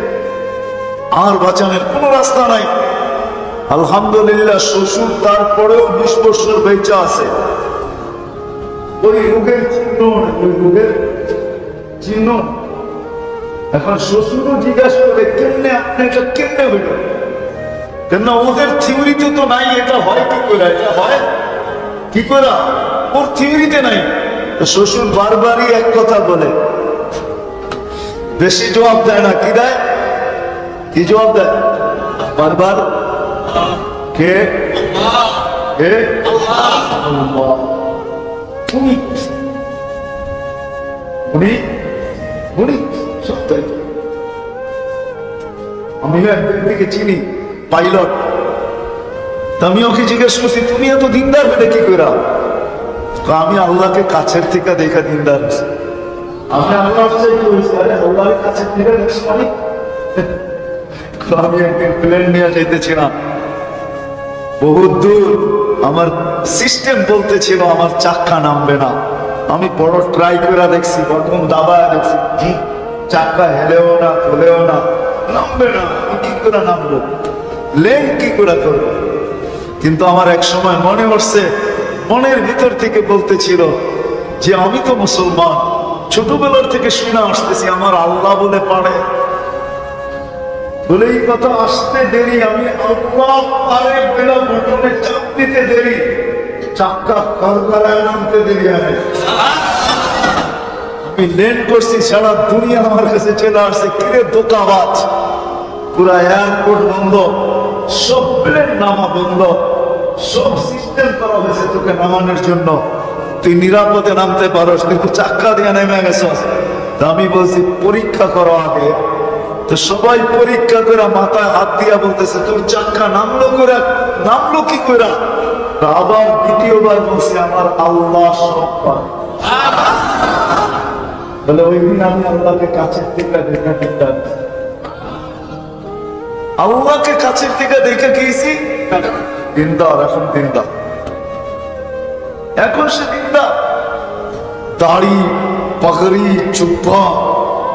আর বাঁচানোর কোন রাস্তা নাই, আলহামদুলিল্লাহ শ্বশুর তারপরেও 20 বছর বেঁচে আছে। ওই রোগের চিহ্ন, ওই রোগের চিহ্ন। এখন শ্বশুরও জিজ্ঞাসা করে কেমনে আপনি এটা কেমনে হইল, কেন ওদের থিওরিতে তো নাই, এটা হয় কি করে, এটা হয় কি করে, ওর থিওরিতে নাই। শ্বশুর বারবারই এক কথা বলে, বেশি জবাব দেয় না। কি দেয়, কি জবাব দেয় বারবার? কে কে? উনি উনি উনি সত্যি। আমি একদিন থেকে চিনি পাইলট, আমি ওকে জিজ্ঞেস করছি তুমি এত দিনদার হলে কি করে? আমি আল্লাহকে কাছের থেকে দেখা দিনদার। আমি আল্লাহর চাইতে বলছি, আরে আল্লাহর কাছের থেকে দেখছি মানে? আমি একদিন প্লেন নিয়ে যাইতেছিলাম বহুত দূর, আমার সিস্টেম বলতেছিল আমার চাক্কা নামবে না। আমি বড় ট্রাই করে দেখছি, প্রথম দাবায় দেখছি চাক্কা হেলেও না, খুলেও না, নামবে না। কি করে নামবো, লেন কি করে করবো? কিন্তু আমার এক সময় মনে হচ্ছে, মনের ভিতর থেকে বলতেছিল যে আমি তো মুসলমান, ছোটবেলার থেকে শুনে আসতেছি আমার আল্লাহ বলে পারে, বলে এই কথা আসতে দেরি, আমি আল্লাহ পারে বলে বটনে চাপ দিতে দেরি, চাক্কা করকরায় নামতে দেরি। আমি লেন করছি, সারা দুনিয়া আমার কাছে চলে আসছে, কিরে দোকাবাজ, পুরা এয়ারপোর্ট বন্ধ, সব প্লেন নামা বন্ধ, সব সিস্টেম করা হয়েছে তোকে নামানোর জন্য, তুই নিরাপদে নামতে পারস, কিন্তু চাক্কা দিয়ে নেমে গেছস। আমি বলছি পরীক্ষা করো আগে। তো সবাই পরীক্ষা করে মাথায় হাত দিয়া বলতেছে তোর চাক্কা নামলো করে, নামলো কি করে? আবার দ্বিতীয়বার বলছি আমার আল্লাহ সব পারে। বলে ওই দিন আমি আল্লাহকে কাছের থেকে দেখা দিতাম, আল্লাহকে কাছের থেকে দেখে গিয়েছি দিনদার। এখন দিনদার, এখন সে দিনদার, দাড়ি পাগড়ি চুপ্পা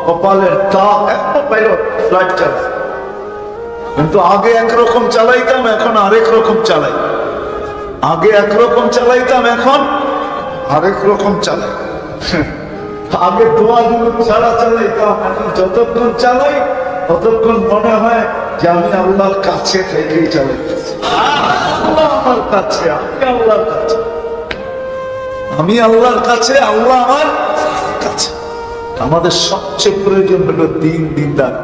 কপালের টাক, এখন পাইলট ফ্লাইট চালায়। কিন্তু আগে একরকম চালাইতাম, এখন আরেক রকম চালাই। আগে একরকম চালাইতাম, এখন আরেক রকম চালাই। আগে দোয়া দুধ ছাড়া চালাইতাম, এখন যতক্ষণ চালাই ততক্ষণ মনে হয় যে আমি আল্লাহর কাছে থেকেই চালাইতেছি। আল্লাহ আমার কাছে, আমি আল্লাহর কাছে, আমি আল্লাহর কাছে, আল্লাহ আমার কাছে। আমাদের সবচেয়ে প্রয়োজন হলো দিন, দিনদার।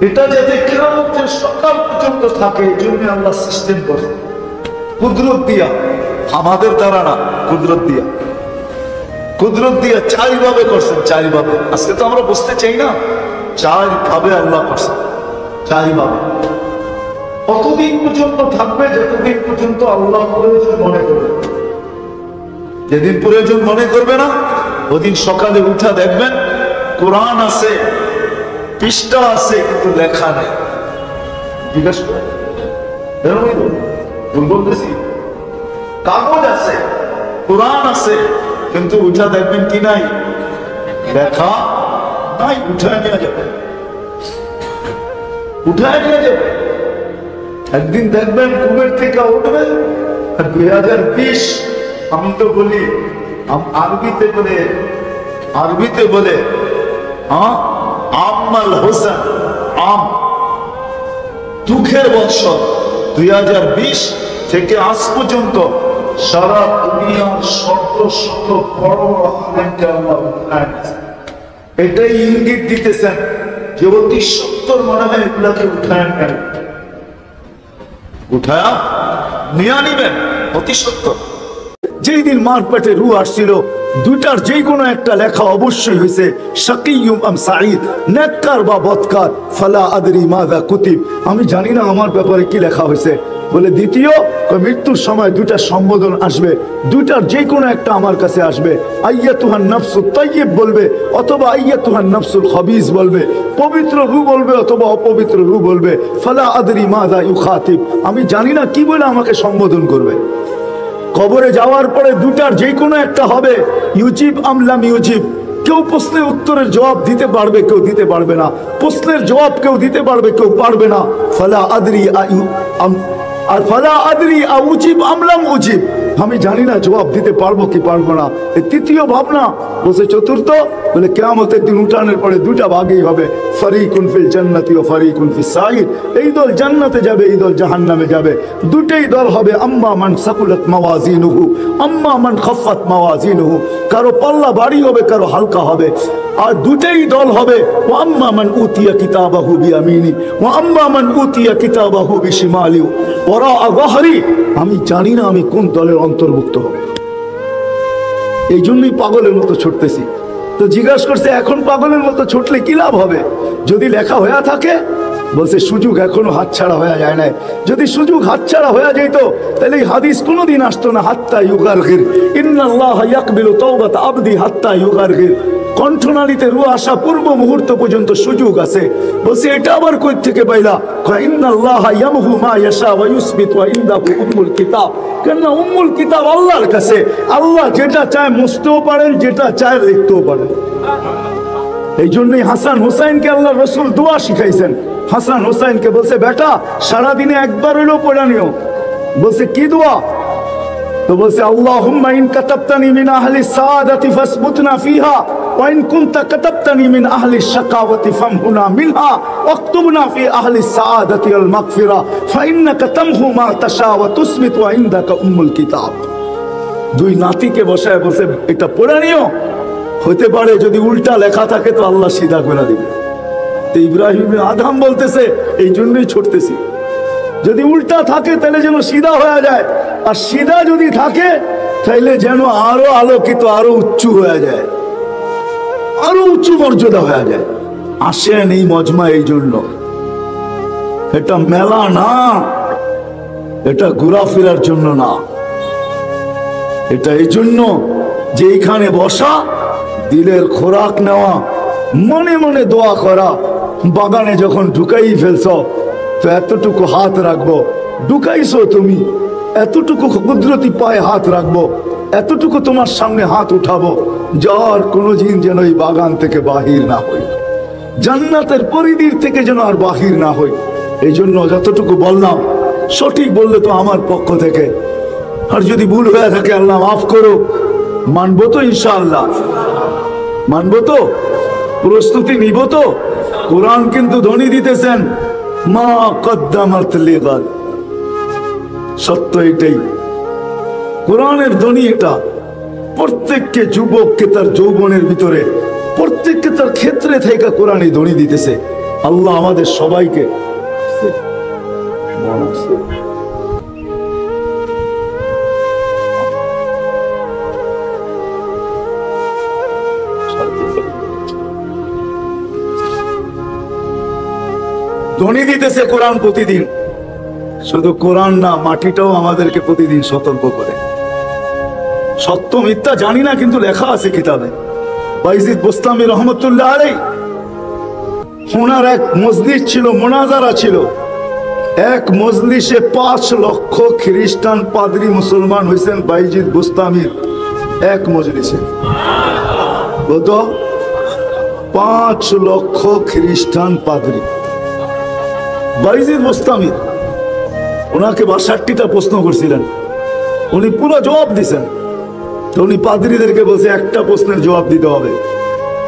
এটা যাতে কিয়ামতের সকাল পর্যন্ত থাকে, এই জন্য আল্লাহ সিস্টেম করে কুদরত দিয়া, আমাদের দ্বারা না, কুদরত দিয়া। কুদরত দিয়া চারভাবে করছেন, চারভাবে। আজকে তো আমরা বুঝতে চাই না, চারভাবে আল্লাহ করছেন, চারভাবে। কতদিন পর্যন্ত থাকবে? যতদিন পর্যন্ত আল্লাহ প্রয়োজন মনে করবে। যেদিন প্রয়োজন মনে করবে না, ওদিন সকালে উঠা দেখবেন কোরআন আছে, পৃষ্ঠা আছে, কিন্তু লেখা নেই। জিজ্ঞাসা করে বলতেছি, কাগজ আছে, কোরআন আছে, কিন্তু উঠা দেখবেন কি নাই, লেখা নাই। উঠায় নিয়ে যাবে, উঠায় নিয়ে যাবে। একদিন দেখবেন কুবের থেকে উঠবে 2020। আমি তো বলি আরবিতে বলে, আরবিতে বলে আমাল হোসেন, আম দুঃখের বৎসর 2020 থেকে আজ পর্যন্ত সারা দুনিয়ার শত শত বড় বড় আলেমকে আল্লাহ উঠায় নিয়েছে। এটাই ইঙ্গিত দিতেছেন যে অতি সত্তর মনে হয় এগুলাকে উঠায় নেন, উঠায়া নিয়ে নিবেন অতি সত্তর। যেই দিন মার পেটে রু আসছিল, দুইটার যে কোনো একটা লেখা অবশ্যই হয়েছে, শাকিয়ুম আম সাঈদ, নেককার বা বদকার। ফালা আদরি মাযা কুতিব, আমি জানি না আমার ব্যাপারে কি লেখা হয়েছে। বলে দ্বিতীয় মৃত্যুর সময় দুইটা সম্বোধন আসবে, দুইটার যে কোনো একটা আমার কাছে আসবে। আইয়াতুহান নাফসুত তাইয়্যিব বলবে, অথবা আইয়াতুহান নাফসুল খাবিস বলবে, পবিত্র রু বলবে অথবা অপবিত্র রু বলবে। ফালা আদরি মাযা ইউখাতিব, আমি জানি না কি বলে আমাকে সম্বোধন করবে। কবরে যাওয়ার পরে দুটার যে কোনো একটা হবে, ইউজিব আমলাম ইউজিব, কেউ প্রশ্নের উত্তরের জবাব দিতে পারবে, কেউ দিতে পারবে না। প্রশ্নের জবাব কেউ দিতে পারবে, কেউ পারবে না। ফালা আদরি আর ফালা আদরি উজিব আমলাম উজিব, আমি জানি না জবাব দিতে পারবো কি পারবো না। এই তৃতীয় ভাবনা। বলছে চতুর্থ, বলে কিয়ামতের দিন উঠানোর পরে দুটা ভাগই হবে, ফারিকুন ফিল জান্নাতি ওয়া ফারিকুন ফিস সাইর। এই দল জান্নাতে যাবে, এই দল জাহান্নামে যাবে। দুটেই দল হবে, আম্মা মান সাকুলাত মাওয়াজিনুহু আম্মা মান খাফফাত মাওয়াজিনুহু। কারো পাল্লা ভারী হবে, কারো হালকা হবে। আর দুটেই দল হবে, ওয়া আম্মা মান উতিয়া কিতাবাহু বিয়ামিনি ওয়া আম্মা মান উতিয়া কিতাবাহু বিশিমালি ওয়ারা যাহরি। আমি জানি না আমি কোন দলের অন্তর্ভুক্ত হব। এই জন্যই পাগলের মতো ছুটতেছি। তো জিজ্ঞাসা করছে এখন পাগলের মতো ছুটলে কি লাভ হবে? যদি লেখা হয়ে থাকে, বলছে সুযোগ এখনো হাতছাড়া হয়ে যায় না। যদি সুযোগ হাতছাড়া হয়ে যেত তাহলে এই হাদিস কোনোদিন আসতো না, হাত্তা ইউগারগির ইন্নাল্লাহ ইয়াকবিলু তাওবাত আবদি হাত্তা ইউগারগির। কণ্ঠনালীতে রু আসা পূর্ব মুহূর্ত পর্যন্ত সুযোগ আছে। বলছে এটা আবার কই থেকে পাইলা? ইন্নাল্লাহ ইয়ামহু মা ইয়াশা ওয়া ইউসবিত ওয়া ইনদাহু উম্মুল কিতাব। কেন উম্মুল কিতাব আল্লাহর কাছে, আল্লাহ যেটা চায় মুছতেও পারেন, যেটা চায় লিখতেও পারেন। এই জন্যই হাসান হুসাইনকে আল্লাহ রসুল দোয়া শিখাইছেন। হাসান হুসাইনকে বলছে বেটা সারাদিনে একবার হইলেও পড়া নিও। বলছে কি দোয়া? তো বলছে আল্লাহুম্মা ইন কাতাবতানি মিন আহলি সাআদাতি ফাসবুতনা ফিহা ওয়া ইন কুনতা কাতাবতানি মিন আহলি শাকাওয়াতি ফামহুনা মিনহা ওয়াকতুবনা ফি আহলি সাআদাতি ওয়াল মাগফিরা ফাইন্নাকা তামহু মা তাশা ওয়া তুসবিত ওয়া ইনদাকা উম্মুল কিতাব। দুই নাতিকে বসায় বলছে এটা পড়া নিও। হতে পারে যদি উল্টা লেখা থাকে তো আল্লাহ সিধা করে দিবে। তো ইব্রাহিম আদম বলতেছে এই জন্যই ছুটতেছি, যদি উল্টা থাকে তাহলে যেন সিধা হয়ে যায়, আর সিধা যদি থাকে তাহলে যেন আরো আলোকিত, আরো উচ্চ হয়ে যায়, আরো উঁচু মর্যাদা হয়ে যায়। আসেন এই মজমা, এই জন্য এটা মেলা না, এটা ঘোরাফেরার জন্য না, এটা এই জন্য যে এইখানে বসা, দিলের খোরাক নেওয়া, মনে মনে দোয়া করা। বাগানে যখন ঢুকাই ফেলছ তো এতটুকু হাত রাখবো, ঢুকাইছো তুমি, এতটুকু কুদরতি পায়ে হাত রাখবো, এতটুকু তোমার সামনে হাত উঠাবো, যার কোনো দিন যেন এই বাগান থেকে বাহির না হই, জান্নাতের পরিধির থেকে যেন আর বাহির না হই। এই জন্য যতটুকু বললাম সঠিক বললে তো আমার পক্ষ থেকে, আর যদি ভুল হয়ে থাকে আল্লাহ মাফ করো। মানবো তো ইনশাআল্লাহ, মানবো তো, প্রস্তুতি নিব তো। কোরআন কিন্তু ধ্বনি দিতেছেন মা কদ্দামাত লিগাদ। সত্য এটাই, কোরআনের ধ্বনি এটা। প্রত্যেককে যুবককে তার যৌবনের ভিতরে, প্রত্যেককে তার ক্ষেত্রে থেকে কোরআন এই ধ্বনি দিতেছে। আল্লাহ আমাদের সবাইকে ধ্বনি দিতেছে কোরআন প্রতিদিন। শুধু কোরআন না, মাটিটাও আমাদেরকে প্রতিদিন সতর্ক করে। সত্য মিথ্যা জানি না, কিন্তু লেখা আছে কিতাবে। বাইজিদ বোস্তামি রহমতুল্লাহ আলাইহি, ওনার এক মজলিস ছিল, মোনাজারা ছিল। এক মজলিসে 5 লক্ষ খ্রিস্টান পাদ্রী মুসলমান হয়েছেন বাইজিদ বোস্তামির এক মজলিসে। কত? 5 লক্ষ খ্রিস্টান পাদ্রী বাইজিদ বোস্তামির। ওনাকে 62টা প্রশ্ন করছিলেন, উনি পুরো জবাব দিছেন। তো উনি পাদ্রীদেরকে বলছে একটা প্রশ্নের জবাব দিতে হবে।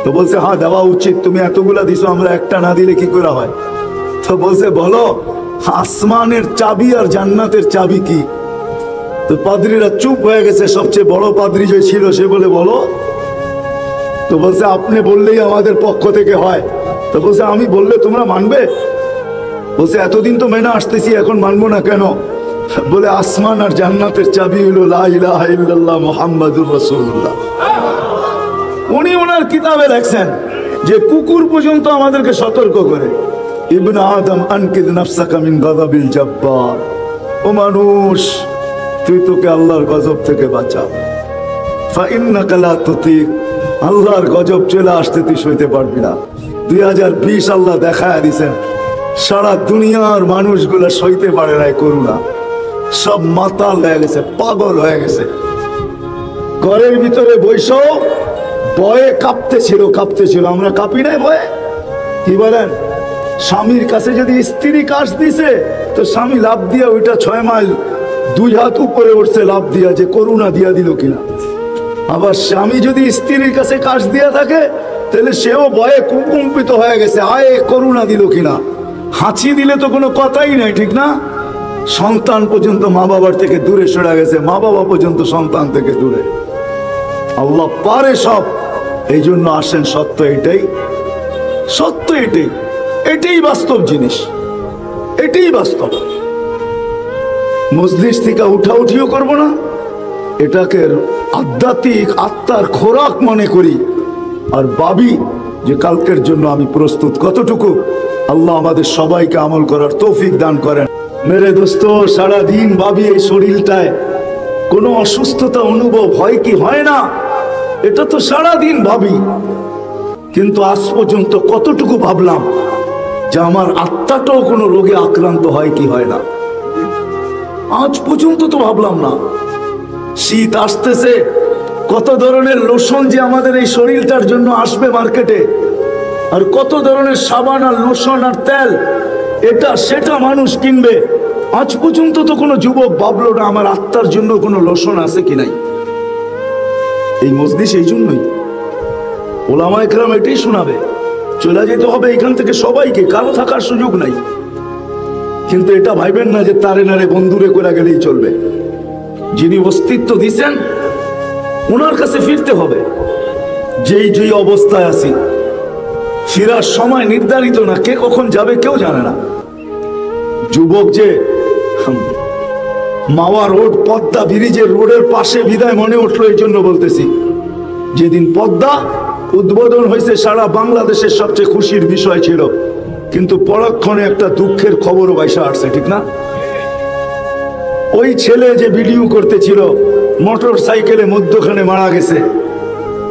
তো বলছে হ্যাঁ দেওয়া উচিত, তুমি এতগুলা দিছো, আমরা একটা না দিলে কি করে হয়? তো বলছে বলো আসমানের চাবি আর জান্নাতের চাবি কি? তো পাদ্রীরা চুপ হয়ে গেছে। সবচেয়ে বড় পাদ্রী যে ছিল সে বলে বলো। তো বলছে আপনি বললেই আমাদের পক্ষ থেকে হয়। তো বলছে আমি বললে তোমরা মানবে? বলছে এতদিন তো মেনে আসতেছি, এখন মানবো না কেন? বলে আসমান আর জান্নাতের চাবি হলো লা ইলাহা ইল্লাল্লাহ মুহাম্মাদুর রাসূলুল্লাহ। উনি ওনার কিতাবে লেখছেন যে কুকুর পর্যন্ত আমাদেরকে সতর্ক করে, ইবনে আদম আনকিদ নাফসাকা মিন গাযাবিল জাব্বার। ও মানুষ, তুই তোকে আল্লাহর গজব থেকে বাঁচা। ফা ইন্নাকা লা তুতিক, আল্লাহর গজব চলে আসতে তুই সইতে পারবি না। 2020 আল্লাহ দেখায় দিয়েছেন, সারা দুনিয়ার মানুষগুলো সইতে পারে না করুণা। সব মাতাল হয়ে গেছে, পাগল হয়ে গেছে। ঘরের ভিতরে বৈশাও ভয়ে কাঁপতেছিল। আমরা কাঁপি নাই ভয়ে? কি বলেন? স্বামীর কাছে যদি স্ত্রী কাশ দিছে তো স্বামী লাভ দিয়া ওইটা 6 মাইল 2 হাত উপরে উঠছে লাভ দিয়া, যে করুণা দিয়া দিল কিনা। আবার স্বামী যদি স্ত্রীর কাছে কাশ দিয়া থাকে তাহলে সেও ভয়ে কুকম্পিত হয়ে গেছে, আয় করুণা দিল কিনা। হাঁচি দিলে তো কোনো কথাই নাই, ঠিক না? সন্তান পর্যন্ত মা বাবার থেকে দূরে সরে গেছে, মা বাবা পর্যন্ত সন্তান থেকে দূরে। আল্লাহ পারে সব। এই জন্য আসেন, সত্য এটাই, সত্য এটাই, এটাই বাস্তব জিনিস, এটাই বাস্তব। মজলিস থেকে উঠাউঠিও করব না, এটাকে আধ্যাত্মিক আত্মার খোরাক মনে করি আর ভাবি যে কালকের জন্য আমি প্রস্তুত কতটুকু। আল্লাহ আমাদের সবাইকে আমল করার তৌফিক দান করেন। মেরে দোস্ত, সারাদিন ভাবি এই শরীরটায় কোনো অসুস্থতা অনুভব হয় কি হয় না, এটা তো সারাদিন ভাবি। কিন্তু আজ পর্যন্ত কতটুকু ভাবলাম যে আমার আত্মাটাও কোনো রোগে আক্রান্ত হয় কি হয় না? আজ পর্যন্ত তো ভাবলাম না। শীত আসতেছে, কত ধরনের লোশন যে আমাদের এই শরীরটার জন্য আসবে মার্কেটে, আর কত ধরনের সাবান আর লোশন আর তেল, এটা সেটা মানুষ কিনবে। আজ পর্যন্ত তো কোনো যুবক ভাবলো না আমার আত্মার জন্য কোনো লোশন আছে কি নাই। এই মজলিস এই জন্যই, ওলামা একরাম এটাই শোনাবে। চলে যেতে হবে এখান থেকে সবাইকে, কারো থাকার সুযোগ নাই। কিন্তু এটা ভাইবেন না যে তারে নারে বন্ধুরে করে গেলেই চলবে। যিনি অস্তিত্ব দিচ্ছেন ওনার কাছে ফিরতে হবে। যেই অবস্থায় আছি, ফিরার সময় নির্ধারিত না, কে কখন যাবে কেউ জানে না। যুবক যে মাওয়া রোড, পদ্মা ব্রিজের রোডের পাশে বিদায় মনে উঠলো, এই জন্য বলতেছি। যেদিন পদ্মা উদ্বোধন হয়েছে সারা বাংলাদেশের সবচেয়ে খুশির বিষয় ছিল, কিন্তু পরক্ষণে একটা দুঃখের খবরও বাইসা আসছে, ঠিক না? ওই ছেলে যে ভিডিও করতেছিল মোটর সাইকেলে মধ্যখানে মারা গেছে,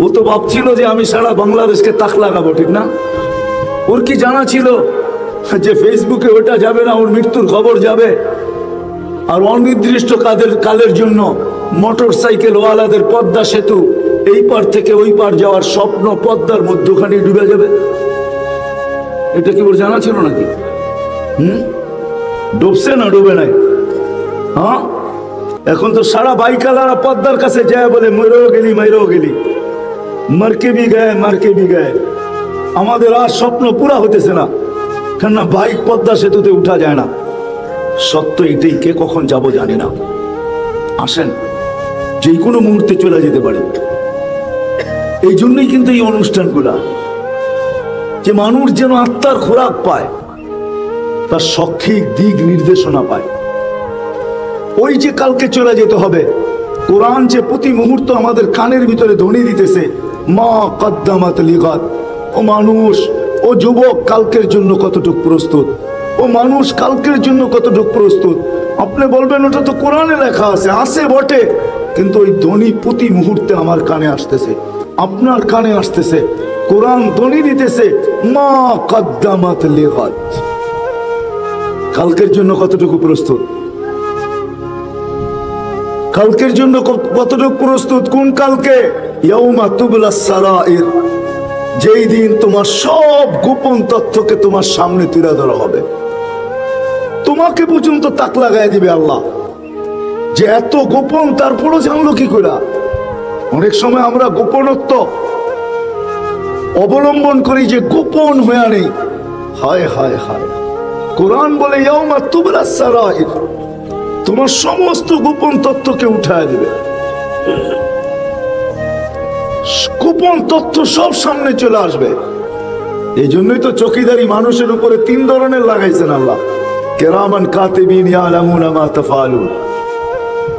ও তো ভাবছিল যে আমি সারা বাংলাদেশকে তাক লাগাবো, ঠিক না? ওর কি জানা ছিল যে ফেসবুকে ওটা যাবে না, ওর মৃত্যুর খবর যাবে, আর অনির্দিষ্ট কালের জন্য মোটর সাইকেল ওয়ালাদের পদ্মা সেতু এই পার থেকে ওই পার যাওয়ার স্বপ্ন পদ্মার মধ্যখানে ডুবে যাবে? এটা কি ওর জানা ছিল নাকি? ডুবছে না ডুবে নাই? হ্যাঁ, এখন তো সারা বাইকালারা পদ্মার কাছে যায় বলে মরেও গেলি মাইরেও গেলি, মারকে বি গায়ে। আমাদের আর স্বপ্ন পুরা হতেছে না, কেননা বাইক পদ্মা সেতুতে উঠা যায় না। সত্য এটাই, কে কখন যাব জানি না। আসেন, যে কোনো মুহূর্তে চলে যেতে পারে। এই জন্যই কিন্তু এই অনুষ্ঠানগুলা, যে মানুষ যেন আত্মার খোরাক পায়, তার সঠিক দিক নির্দেশনা পায়। ওই যে কালকে চলে যেতে হবে, কোরআন যে প্রতি মুহূর্ত আমাদের কানের ভিতরে ধ্বনি দিতেছে, মা কদ্দামাত লিগাত। ও মানুষ, ও যুবক, কালকের জন্য কতটুক প্রস্তুত? ও মানুষ, কালকের জন্য কতটুক প্রস্তুত? আপনি বলবেন ওটা তো কোরআনে লেখা আছে, আছে বটে, কিন্তু ওই ধ্বনি প্রতি মুহূর্তে আমার কানে আসতেছে, আপনার কানে আসতেছে। কোরআন ধ্বনি দিতেছে, মা কদ্দামাত লিগাত। কালকের জন্য কতটুকু প্রস্তুত? কালকের জন্য কতটুকু প্রস্তুত? কোন কালকে? ইয়াউমা তুবলাস সারাইর, যেই দিন তোমার সব গোপন তথ্যকে তোমার সামনে তুলে ধরা হবে। তোমাকে পর্যন্ত তাক লাগাই দিবে আল্লাহ, যে এত গোপন তারপরও জানলো কি করে। অনেক সময় আমরা গোপনত্ব অবলম্বন করি যে গোপন হয়ে নেই। হায় হায় হায়, কোরআন বলে ইয়াউমা তুবলাস সারাইর, তোমার সমস্ত গোপন তথ্যকে উঠায় দেবে। গোপন তথ্য সব সামনে চলে আসবে। এই জন্যই তো চকিদারি মানুষের উপরে 3 ধরনের লাগাইছেন আল্লাহ, কেরামান কাতিবিন ইয়ালামুনা মা তাফআলুন।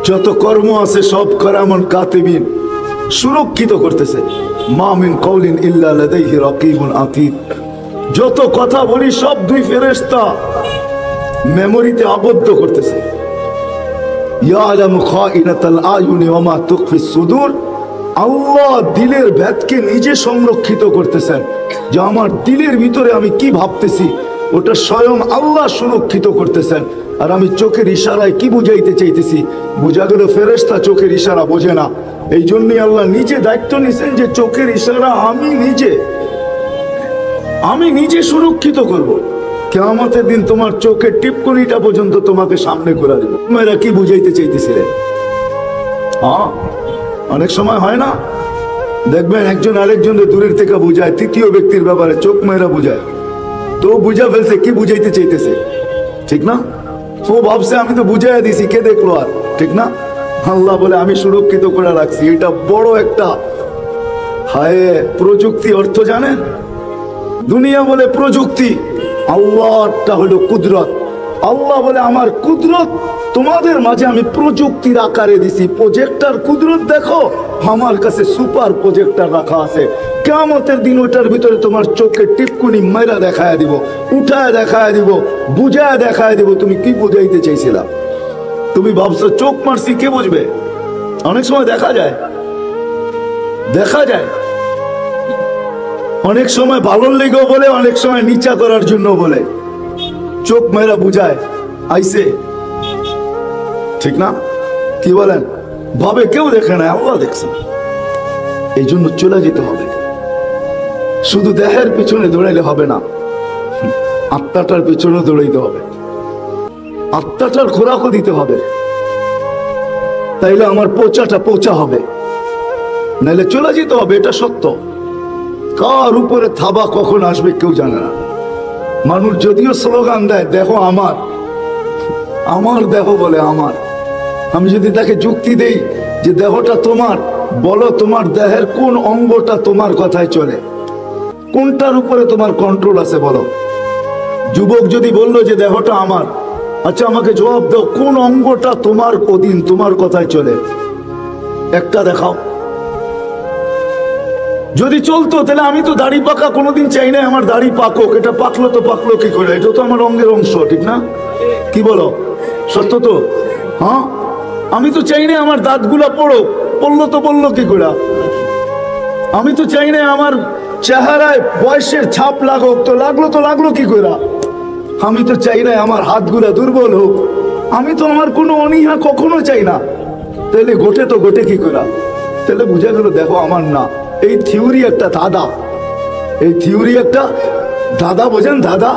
যত কর্ম আছে সব কেরামান কাতিবিন সুরক্ষিত করতেছে। মা মিন কওলিন ইল্লা লাদাইহি রাকিবুন আতীদ। যত কথা বলি সব 2 ফেরেশতা মেমোরিতে আবদ্ধ করতেছে। ইয়ালামু খাইনাতাল আয়ুনি ওয়া মা তুখফিস সুদূর। আল্লাহ দিলের ভেদকে নিজে সংরক্ষিত করতেছেন, যে আমার দিলের ভিতরে আমি কি ভাবতেছি ওটা স্বয়ং আল্লাহ সুরক্ষিত করতেছেন। আর আমি চোখের ইশারায় কি বুঝাইতে চাইতেছি, বোঝা গেল ফেরেশতা চোখের ইশারা বোঝে না, এই জন্যই আল্লাহ নিজে দায়িত্ব নিছেন যে চোখের ইশারা আমি নিজে সুরক্ষিত করব। কিয়ামতের দিন তোমার চোখের টিপকনিটা পর্যন্ত তোমাকে সামনে করে দেব। মেয়েরা কি বুঝাইতে চাইতেছিলেন? হ্যাঁ, অনেক সময় হয় না, দেখবেন একজন আরেকজনের দূরের থেকে বুঝায়, তৃতীয় ব্যক্তির ব্যাপারে চোখ মেয়েরা বুঝায়, তো বুঝা ফেলছে কি বুঝাইতে চাইতেছে, ঠিক না? ও ভাবছে আমি তো বুঝাইয়া দিছি, কে দেখলো আর, ঠিক না? আল্লাহ বলে আমি সুরক্ষিত করে রাখছি। এটা বড় একটা হায় প্রযুক্তি। অর্থ জানেন? দুনিয়া বলে প্রযুক্তি, আল্লাহটা হলো কুদরত। আল্লাহ বলে আমার কুদরত তোমাদের মাঝে আমি প্রযুক্তির আকারে দিছি। প্রজেক্টর কুদরত দেখো, আমার কাছে সুপার প্রজেক্টর রাখা আছে। কিয়ামতের দিন ওটার ভিতরে তোমার চোখে টিপকুনি মাইরা দেখায় দিব, উঠায় দেখায় দিব, বুঝায় দেখায় দিব তুমি কি বুঝাইতে চাইছিলা। তুমি ভাবছো চোখ মারছি, কে বুঝবে? অনেক সময় দেখা যায় অনেক সময় ভালোর লেগেও বলে, অনেক সময় নিচা করার জন্য বলে, চোখ মেয়েরা বুঝায় আইসে, ঠিক না? কি বলেন? ভাবে কেউ দেখে না, আল্লাহ দেখছে। এই জন্য চলে যেতে হবে। শুধু দেহের পিছনে দৌড়াইলে হবে না, আত্মাটার পিছনে দৌড়াইতে হবে, আত্মাটার খোরাকও দিতে হবে, তাইলে আমার পৌঁছা হবে, নাইলে চলে যেতে হবে। এটা সত্য। কার উপরে থাবা কখন আসবে কেউ জানে না। মানুষ যদিও স্লোগান দেয় দেখো আমার দেহ বলে আমার, আমি যদি তাকে যুক্তি দেই যে দেহটা তোমার, বলো তোমার দেহের কোন অঙ্গটা তোমার কথায় চলে, কোনটার উপরে তোমার কন্ট্রোল আছে বলো। যুবক যদি বললো যে দেহটা আমার, আচ্ছা আমাকে জবাব দাও কোন অঙ্গটা তোমার অধীন, তোমার কথায় চলে, একটা দেখাও। যদি চলতো তাহলে আমি তো দাড়ি পাকা কোনোদিন চাই না, আমার দাড়ি পাকুক। এটা পাকলো তো পাকলো কি করে? এটা তো আমার অঙ্গের অংশ, ঠিক না? কি বলো? সত্য তো? হ্যাঁ, আমি তো চাই না আমার দাঁতগুলা পড়লো তো পড়লো কি করে? আমি তো চাই না আমার চেহারায় বয়সের ছাপ লাগুক, তো লাগলো কি করে? আমি তো চাই না আমার হাতগুলা দুর্বল হোক, আমি তো আমার কোনো অনীহা কখনো চাই না। তাহলে গোটে কি করে? তাহলে বুঝা গেল দেখো আমার না। এই থিওরি একটা দাদা, বোঝেন দাদা?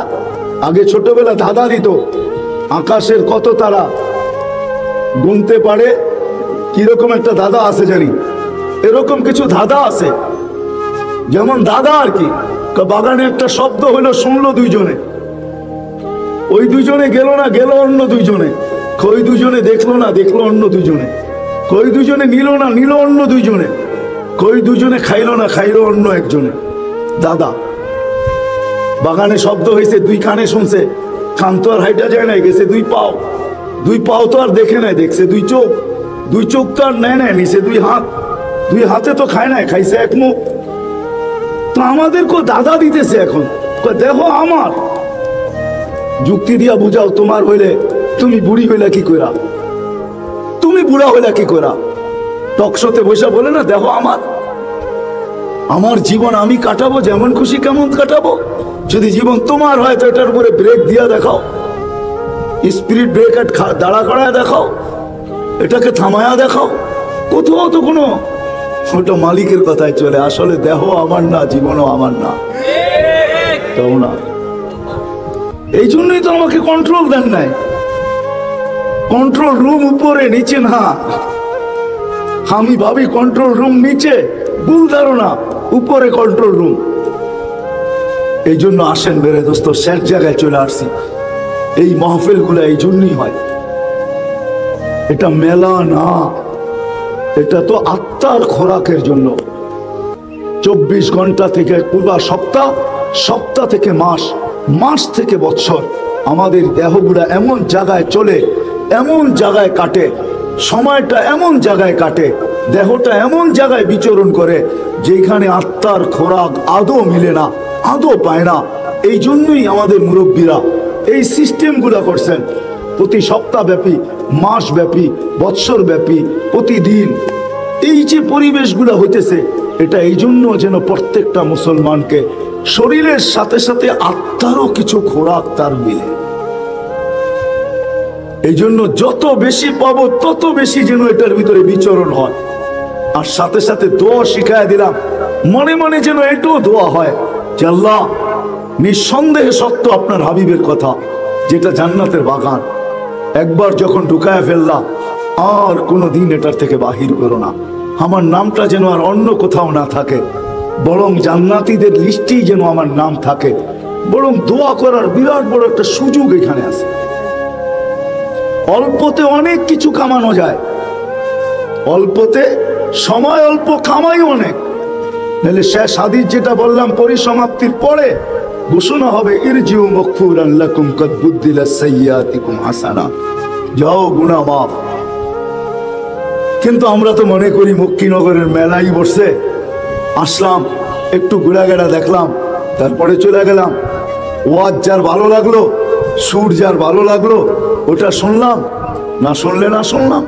আগে ছোটবেলা দাদা দিত, আকাশের কত তারা গুনতে পারে, কিরকম একটা দাদা আছে জানি, এরকম কিছু দাদা আছে। যেমন দাদা আর কি, বাগানে একটা শব্দ হইলো, শুনলো দুইজনে, ওই দুইজনে গেল না, গেল অন্য দুইজনে, ওই দুইজনে দেখলো না, দেখলো অন্য দুইজনে, ওই দুইজনে নিল না, নিল অন্য দুইজনে, ওই দুজনে খাইলো না, খাইলো অন্য একজনে। দাদা বাগানে শব্দ হয়েছে, দুই কানে শুনছে, কান তো আর হাইটা যায় নাই, গেছে দুই পাও তো আর দেখে নাই, দেখছে দুই চোখ তো আর নেয় নাই, নিছে দুই হাতে তো খায় নাই, খাইছে এক মুখ। তো আমাদের দাদা দিতেছে এখন, দেখো আমার। যুক্তি দিয়া বুঝাও, তোমার হইলে তুমি বুড়ি হইলা কি কইরা, তুমি বুড়া হইলা কি কইরা? টকশোতে বসে বলে না দেখো আমার জীবন আমি কাটাবো, যেমন খুশি কেমন কাটাবো। যদি জীবন তোমার হয় তো এটার উপরে ব্রেক দিয়া দেখাও, স্পিরিট ব্রেক দাঁড়া করায় দেখাও, এটাকে থামায়া দেখাও। কোথাও তো কোনো ওটা মালিকের কথায় চলে। আসলে দেহ আমার না, জীবনও আমার না, তাও না। এই জন্যই তো আমাকে কন্ট্রোল দেন নাই। কন্ট্রোল রুম উপরে, নিচে না। আমি ভাবি কন্ট্রোল রুম নিচে, ভুল ধারণা, উপরে কন্ট্রোল রুম। এই জন্য আসেন বেড়ে দোস্ত, শেষ জায়গায় চলে আসছি। এই মাহফিল গুলা এই জন্যই হয়, এটা মেলা না, এটা তো আত্মার খোরাকের জন্য। 24 ঘন্টা থেকে পুরো সপ্তাহ থেকে মাস থেকে বছর, আমাদের দেহগুলা এমন জায়গায় চলে, এমন জায়গায় কাটে, সময়টা এমন জায়গায় কাটে, দেহটা এমন জায়গায় বিচরণ করে যেখানে আত্মার খোরাক আদৌ মিলে না, আদৌ পায় না। এই জন্যই আমাদের মুরব্বীরা এই সিস্টেমগুলা করছেন, প্রতি সপ্তাহব্যাপী, মাসব্যাপী, বৎসরব্যাপী, প্রতিদিন এই যে পরিবেশগুলা হইতেছে, এটা এই জন্য যেন প্রত্যেকটা মুসলমানকে শরীরের সাথে সাথে আত্মারও কিছু খোরাক তার মিলে। এই জন্য যত বেশি পাবো তত বেশি যেন এটার ভিতরে বিচরণ হয়, আর সাথে সাথে দোয়া শিখায় দিলাম, মনে মনে যেন এটাও দোয়া হয় যে আল্লাহ, নিঃসন্দেহে সত্য আপনার হাবিবের কথা, যেটা জান্নাতের বাগান, একবার যখন ঢুকায় ফেললা আর কোনোদিন এটার থেকে বাহির করো না। আমার নামটা যেন আর অন্য কোথাও না থাকে, বরং জান্নাতীদের লিস্টেই যেন আমার নাম থাকে। বরং দোয়া করার বিরাট বড় একটা সুযোগ এখানে আছে। অল্পতে অনেক কিছু কামানো যায়, অল্পতে সময় অল্প, কামাই অনেক। নাহলে শেষ হাদিস যেটা বললাম, পরিসমাপ্তির পরে ঘোষণা হবে ইরজিউ মাগফুরান লাকুম কাদ বুদ্দিলাস সাইয়্যাতিকুম হাসানা, যাও গুনাহ মাফ। কিন্তু আমরা তো মনে করি মক্কিনগরের মেলাই বসছে, আসলাম একটু ঘোরাঘেরা দেখলাম, তারপরে চলে গেলাম। ওয়াজ যার ভালো লাগলো, সুর যার ভালো লাগলো, ওটা শুনলাম, না শুনলে না শুনলাম।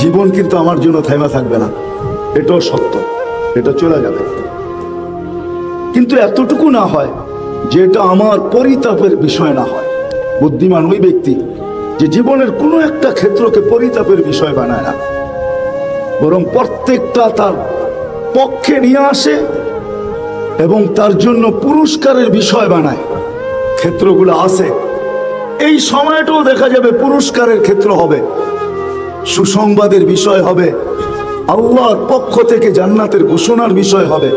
জীবন কিন্তু আমার জন্য থেমে থাকবে না, এটাও সত্য, এটা চলে যাবে। কিন্তু এতটুকু না হয় যে এটা আমার পরিতাপের বিষয় না হয়। বুদ্ধিমান ওই ব্যক্তি যে জীবনের কোনো একটা ক্ষেত্রকে পরিতাপের বিষয় বানায় না, বরং প্রত্যেকটা তার পক্ষে নিয়ে আসে এবং তার জন্য পুরস্কারের বিষয় বানায়। ক্ষেত্রগুলো আছে, এই সময়টাও দেখা যাবে পুরস্কারের ক্ষেত্র হবে, সুসংবাদের বিষয় হবে, আল্লাহর পক্ষ থেকে জান্নাতের ঘোষণার বিষয় হবে।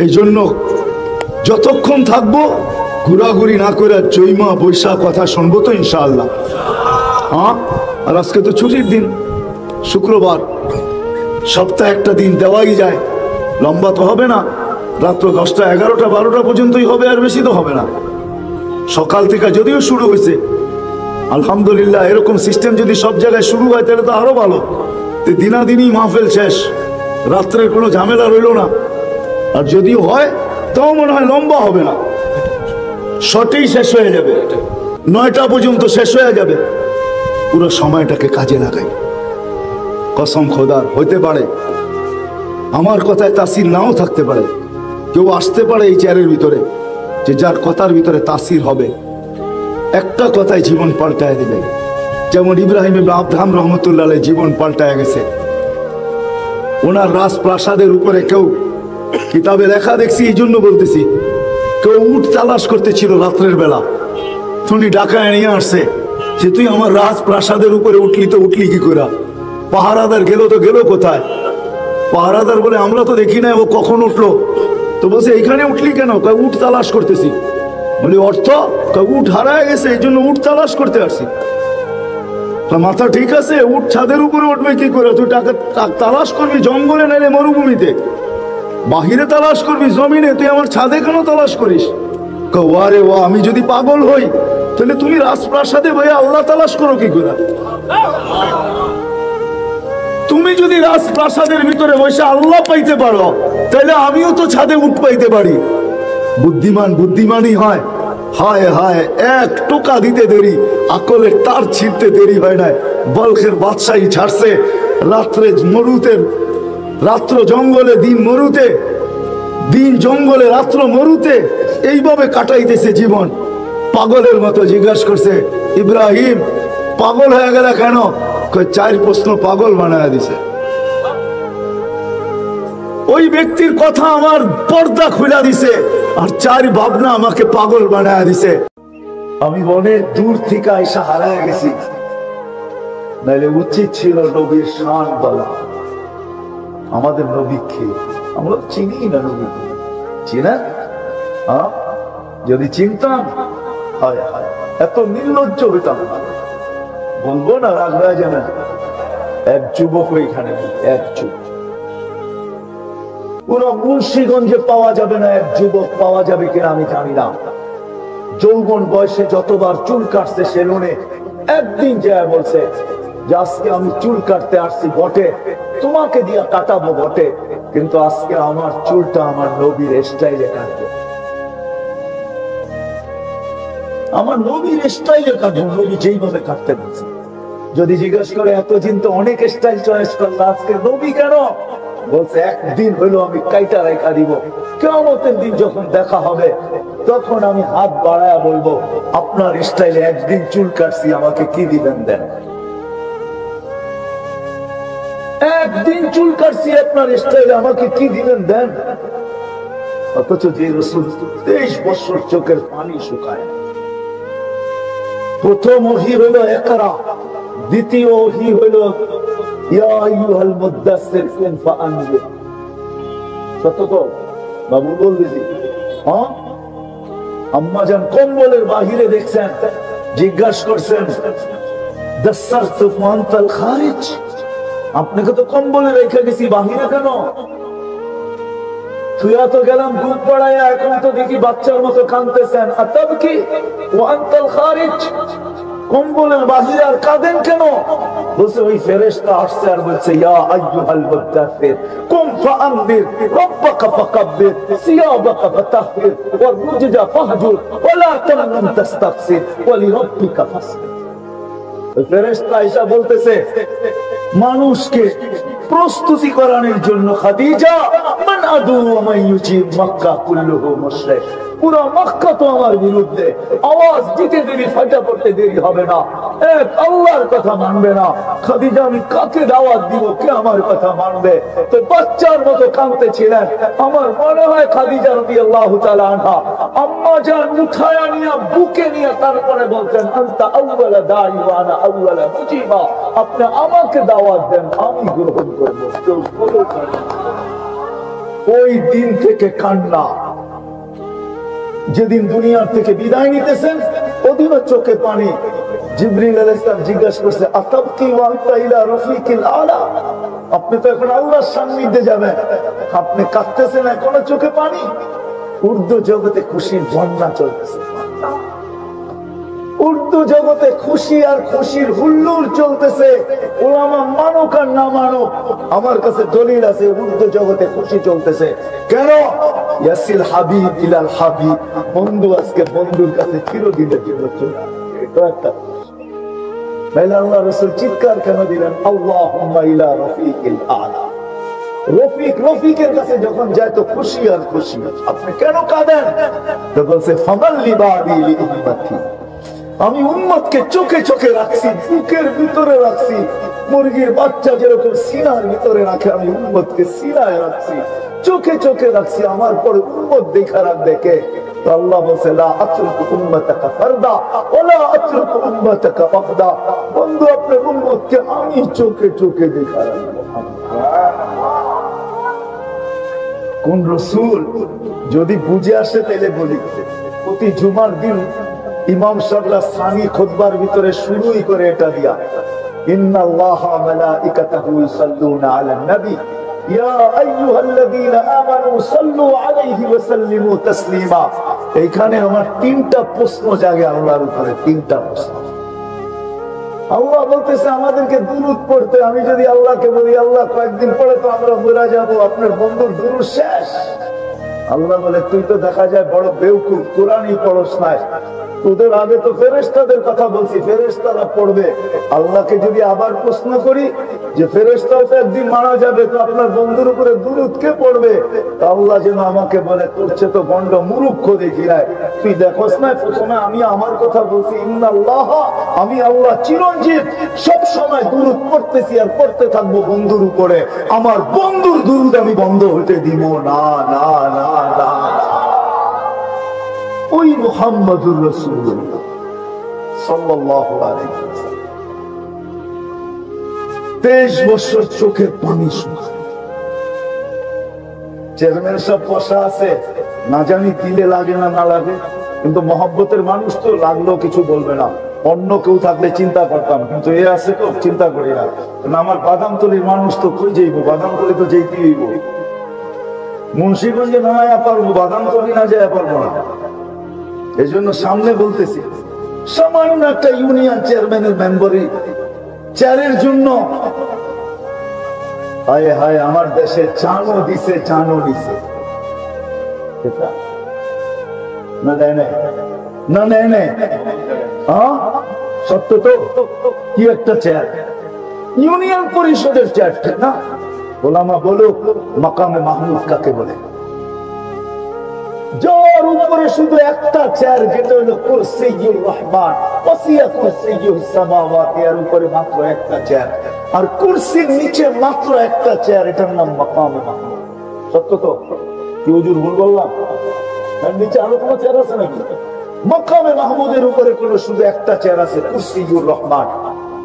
এই জন্য যতক্ষণ থাকবো ঘোরাঘুরি না করে জৈমা বৈশাখ কথা শুনবো তো ইনশাআল্লাহ। হ্যাঁ, আর আজকে তো ছুটির দিন, শুক্রবার, সপ্তাহে একটা দিন দেওয়াই যায়, লম্বা তো হবে না, রাত্র 10টা 11টা 12টা পর্যন্তই হবে, আর বেশি তো হবে না। সকাল থেকে যদিও শুরু হয়েছে, আলহামদুলিল্লাহ, এরকম সিস্টেম যদি সব জায়গায় শুরু হয় তাহলে তো আরো ভালো। দিনাদিনই মাহফিল শেষ, রাত্রের কোনো ঝামেলা রইল না। আর যদিও হয় তাও মনে হয় লম্বা হবে না, শর্টেই শেষ হয়ে যাবে, 9টা পর্যন্ত শেষ হয়ে যাবে। পুরো সময়টাকে কাজে লাগাই। কসম খোদার, হইতে পারে আমার কথায় তাসির নাও থাকতে পারে, কেউ আসতে পারে এই চেয়ারের ভিতরে যে যার কথার ভিতরে তাসির হবে, একটা কথায় জীবন পাল্টায় দিবে। যেমন ইব্রাহিম ইবনে আদহাম রহমতুল্লাহ আলাইহি জীবন পাল্টায় গেছে। ওনার রাজপ্রাসাদের উপরে কেউ, কিতাবে লেখা দেখছি, এই জন্য বলতেছি, কেউ উট তালাশ করতেছিল রাত্রের বেলা, উনি ডাকায় নিয়ে আসছে যে তুই আমার রাজপ্রাসাদের উপরে উঠলি, তো উঠলি কি করে? পাহারাদার গেল তো গেল কোথায়? পাহারাদার বলে আমরা তো দেখি না ও কখন উঠলো। তো বলছে এইখানে উঠলি কেন? উট তালাশ করতেছি। বলি অর্থ? উট হারায় গেছে, এই জন্য উট তালাশ করতে আসছি। মাথা ঠিক আছে? উট ছাদের উপরে উঠবে কি করে? তুই তালাশ করবি জঙ্গলে, নাইলে মরুভূমিতে, বাহিরে তালাশ করবি জমিনে, তুই আমার ছাদে কেন তালাশ করিস? ওয়ারে ওয়া, আমি যদি পাগল হই তাহলে তুমি রাজপ্রাসাদে বসে আল্লাহ তালাশ করো কি করে? তুমি যদি রাজপ্রাসাদের ভিতরে বসে আল্লাহ পাইতে পারো, তাহলে আমিও তো ছাদে উঠ পাইতে পারি। বুদ্ধিমান বুদ্ধিমানই হয়। হায় হায়, এক টোকা দিতে দেরি, আকলের তার ছিঁড়তে দেরি হয় না। বলখের বাদশাহী ছাড়ছে রাত্রে মরুতে, রাত্র জঙ্গলে, দিন মরুতে, দিন জঙ্গলে, রাত্র মরুতে, এইভাবে কাটাইতেছে জীবন। পাগলের মতো জিজ্ঞাসা করছে, ইব্রাহিম পাগল হয়ে গেল কেন? 4 প্রশ্ন পাগল বানায় দিছে। ওই ব্যক্তির কথা আমার পর্দা খুলে দিছে, আর 4 ভাবনা আমাকে পাগল বানায় দিছে। আমি অনেক দূর থেকে আইসা হারায় গেছি, নাইলে উচিত ছিল নবীর শান বলা। আমাদের নবী কে? আমরা চিনি না নবী, চিনা? যদি চিনতাম, হায় হায়, এত নির্লজ্জ হইতাম না। বলবো না, রাগ হয়ে যাবে। এক যুবক ওইখানে, এক যুবক, পুরো মুন্সিগঞ্জে পাওয়া যাবে না এক যুবক, পাওয়া যাবে কিনা আমি জানি না। যৌবন বয়সে যতবার চুল কাটছে সেলুনে, একদিন যায় বলছে যে আজকে আমি চুল কাটতে আসছি বটে, তোমাকে দিয়ে কাটাবো বটে, কিন্তু আজকে আমার চুলটা আমার নবীর স্টাইলে কাটবো, আমার নবীর স্টাইলে কাটবো, নবী যেইভাবে কাটতে বলছে। যদি জিজ্ঞেস করে এতদিন তো অনেক স্টাইল চয়েস করলো, আজকে নবী কেন? বলছে একদিন হইলো আমি কাইটা রেখা দিব, কিয়ামতের দিন যখন দেখা হবে তখন আমি হাত বাড়ায়া বলবো আপনার স্টাইলে একদিন চুল কাটছি, আমাকে কি দিবেন দেন। একদিন চুল কাটছি আপনার স্টাইলে, আমাকে কি দিলেন দেন। অথচ যে রাসূল 23 বছর চোখের পানি শুকায়। প্রথম ওহী হলো ইকরা, দ্বিতীয় ওহী হলো ইয়া আইয়ুহাল মুদাসসির কুম ফাআনজির। সত্য তো বাবু বললেন। হ্যাঁ, আম্মা জান কম্বলের বাহিরে দেখছেন, জিজ্ঞাসা করছেন দাসসারতু ফাআনতাল খারিজ, আপনাকে তো কম্বলে রেখে গেছি, বাহিরে কেন? তুইয়া তো গেলাম ঘুম পড়ায়, এখন তো দেখি বাচ্চার মতো কাঁদতেছেন। আতাবকি ওয়া আনতাল খারিজ, কম্বলের বাহিরে আর কাঁদেন কেন? বলছে ওই ফেরেশতা আসছে আর বলছে ইয়া আইয়ুহাল মুদাসসির কুম ফাআনদির রাব্বাকা ফাকাব্বির সিয়াবাকা ফাতাহহির ওয়া রুজজা ফাহজুর ওয়া লা তামনুন তাস্তাকসির ওয়া লিরাব্বিকা ফাসবির। ফেরেশতা আয়েশা বলতেছে মানুষকে প্রস্তুতি করানোর জন্য, খাদিজা মান আদু ওয়া মান ইউজিব মক্কা কুল্লুহু মুশরিক, পুরো মক্কা তো আমার বিরুদ্ধে, আওয়াজ দিতে দেরি, ফাটা পড়তে দেরি হবে না, এক আল্লাহর কথা মানবে না। খাদিজা আমি কাকে দাওয়াত দিব, কে আমার কথা মানবে? তো বাচ্চার মতো কাঁদতেছিলেন। আমার মনে হয় খাদিজা রাদিয়াল্লাহু তাআলা আনহা আম্মা জান উঠায়া নিয়ে বুকে নিয়ে তারপরে বলতেন আনতা আউয়ালা দাঈ ওয়া আনা আউয়ালা মুজিবা, আপনি আমাকে দাওয়াত দেন, আমি গ্রহণ করব, কেউ বলো না। ওই দিন থেকে কান্না। যেদিন দুনিয়ার থেকে বিদায় নিতেছেন ওদিনও চোখে পানি। জিবরিল আলাইহিস সালাম জিজ্ঞাসা করছে আতাবকি ওয়া আনতা ইলা রাফিকিল আলা, আপনি তো এখন আল্লাহর সান্নিধ্যে যাবেন, আপনি কাঁদতেছেন এখনো চোখে পানি? উর্দু জগতে খুশির বন্যা চলতেছে, উর্দু জগতে খুশি আর খুশির হুল্লোড় চলতেছে। ওলামা মানুক আর না মানুক, আমার কাছে দলিল আছে উর্দু জগতে খুশি চলতেছে। কেন? ইয়াসিল হাবিব ইলাল হাবিব, বন্ধু আজকে বন্ধুর কাছে চিরদিনের জন্য চলে আসবে। এটা একটা তাইলে আল্লাহ রাসূল চিৎকার কেন দিলেন আল্লাহুম্মা ইলা রাফিকিল আলা। রফিক রফিকের কাছে যখন যায় তো খুশি আর খুশি। আপনি কেন কাঁদেন? তো বলছে ফামাল লিবাদি লি উম্মতি, আমি উম্মতকে চোখে চোখে রাখছি, বুকের ভিতরে রাখছি। মুরগির বাচ্চা যেরকম সিনার ভিতরে রাখে, আমি উম্মতকে সিনায় রাখছি, চোখে চোখে রাখছি। আমার পরে উম্মত দেখা রাখবে কে? তো আল্লাহ বলছে লা আতরুকু উম্মাতাকা ফারদা ওয়ালা আতরুকু উম্মাতাকা ওয়াহদা। বন্ধু আপনার উম্মতকে আমি চোখে চোখে দেখা রাখবো। কোন রাসূল যদি বুঝে আসে তাহলে বলি, প্রতি জুমার দিন ইমাম সাহেবরা সানি খুতবার ভিতরে শুরুই করে এটা দিয়া ইন্নাল্লাহা ওয়া মালাইকাতাহু ইউসাল্লুনা আলান নবী ইয়া আইয়ুহাল্লাযীনা আমানু সাল্লু আলাইহি ওয়া সাল্লিমু তাসলিমা। এইখানে আমার তিনটা প্রশ্ন জাগে আল্লাহর উপরে, তিনটা প্রশ্ন। আল্লাহ বলতেছে আমাদেরকে দুরূদ পড়তে। আমি যদি আল্লাহকে বলি আল্লাহ কয়েকদিন পরে তো আমরা মরে যাব, আপনার বন্ধুর দুরূদ শেষ। আল্লাহ বলে তুই তো দেখা যায় বড় বেওকুফ, কোরআনই পড়স নাই। তোদের আগে তো ফেরেশতাদের কথা বলছি, ফেরেশতারা পড়বে। আল্লাহকে যদি আবার প্রশ্ন করি যে ফেরেশতাও তো একদিন মারা যাবে, তো আপনার বন্ধুর উপরে দুরূদ কে পড়বে? আল্লাহ যেন আমাকে বলে তোর চেয়ে তো গন্ড মূর্খ দেখি নাই, তুই দেখোস না প্রথমে আমি আমার কথা বলছি ইন্নাল্লাহ, আমি আল্লাহ চিরঞ্জীব, সব সময় দুরূদ পড়তেছি আর পড়তে থাকবো বন্ধুর উপরে। আমার বন্ধুর দুরূদ আমি বন্ধ হতে দিব না, না না না। ওই মুহাম্মদুর রাসূলুল্লাহ সাল্লাল্লাহু আলাইহি ওয়াসাল্লাম 23 বছর চোখের পানি শুকায়। চেয়ারম্যান সব বসা আছে, না জানি দিলে লাগে না না লাগে, কিন্তু মহব্বতের মানুষ তো লাগলেও কিছু বলবে না। অন্য কেউ থাকলে চিন্তা করতাম, কিন্তু এ আছে তো চিন্তা করি না। আমার বাদামতলির মানুষ তো কই যাইব, বাদামতলি তো যেতেই হইব। মুন্সিগঞ্জে না পারবো, বাদামতলি না যায় পারবো না। এই জন্য সামনে বলতেছি, সামান্য একটা ইউনিয়ন চেয়ারম্যানের মেম্বারি চেয়ারের জন্য হায় হায় আমার দেশে চানও দিছে, চানও দিছে না, দেয় নাই না, নেয় নাই। সত্য তো, কি একটা চেয়ার, ইউনিয়ন পরিষদের চেয়ার, ঠিক না? ওলামা বলুক মাকামে মাহমুদ কাকে বলে? যত আল্লাহর উপরে শুধু একটা চেয়ার, যেটা হলো কুরসিয়ুর রহমান, ওয়াসিয়া কুরসিয়ুস সামাওয়াতি, এর উপরে মাত্র একটা চেয়ার, আর কুরসির নিচে মাত্র একটা চেয়ার, এটার নাম মাকামে মাহমুদ। সত্য তো? কি হুজুর ভুল বললাম? এর নিচে আরো কোনো চেয়ার আছে নাকি? মাকামে মাহমুদের উপরে কোনো শুধু একটা চেয়ার আছে, কুরসিয়ুর রহমান।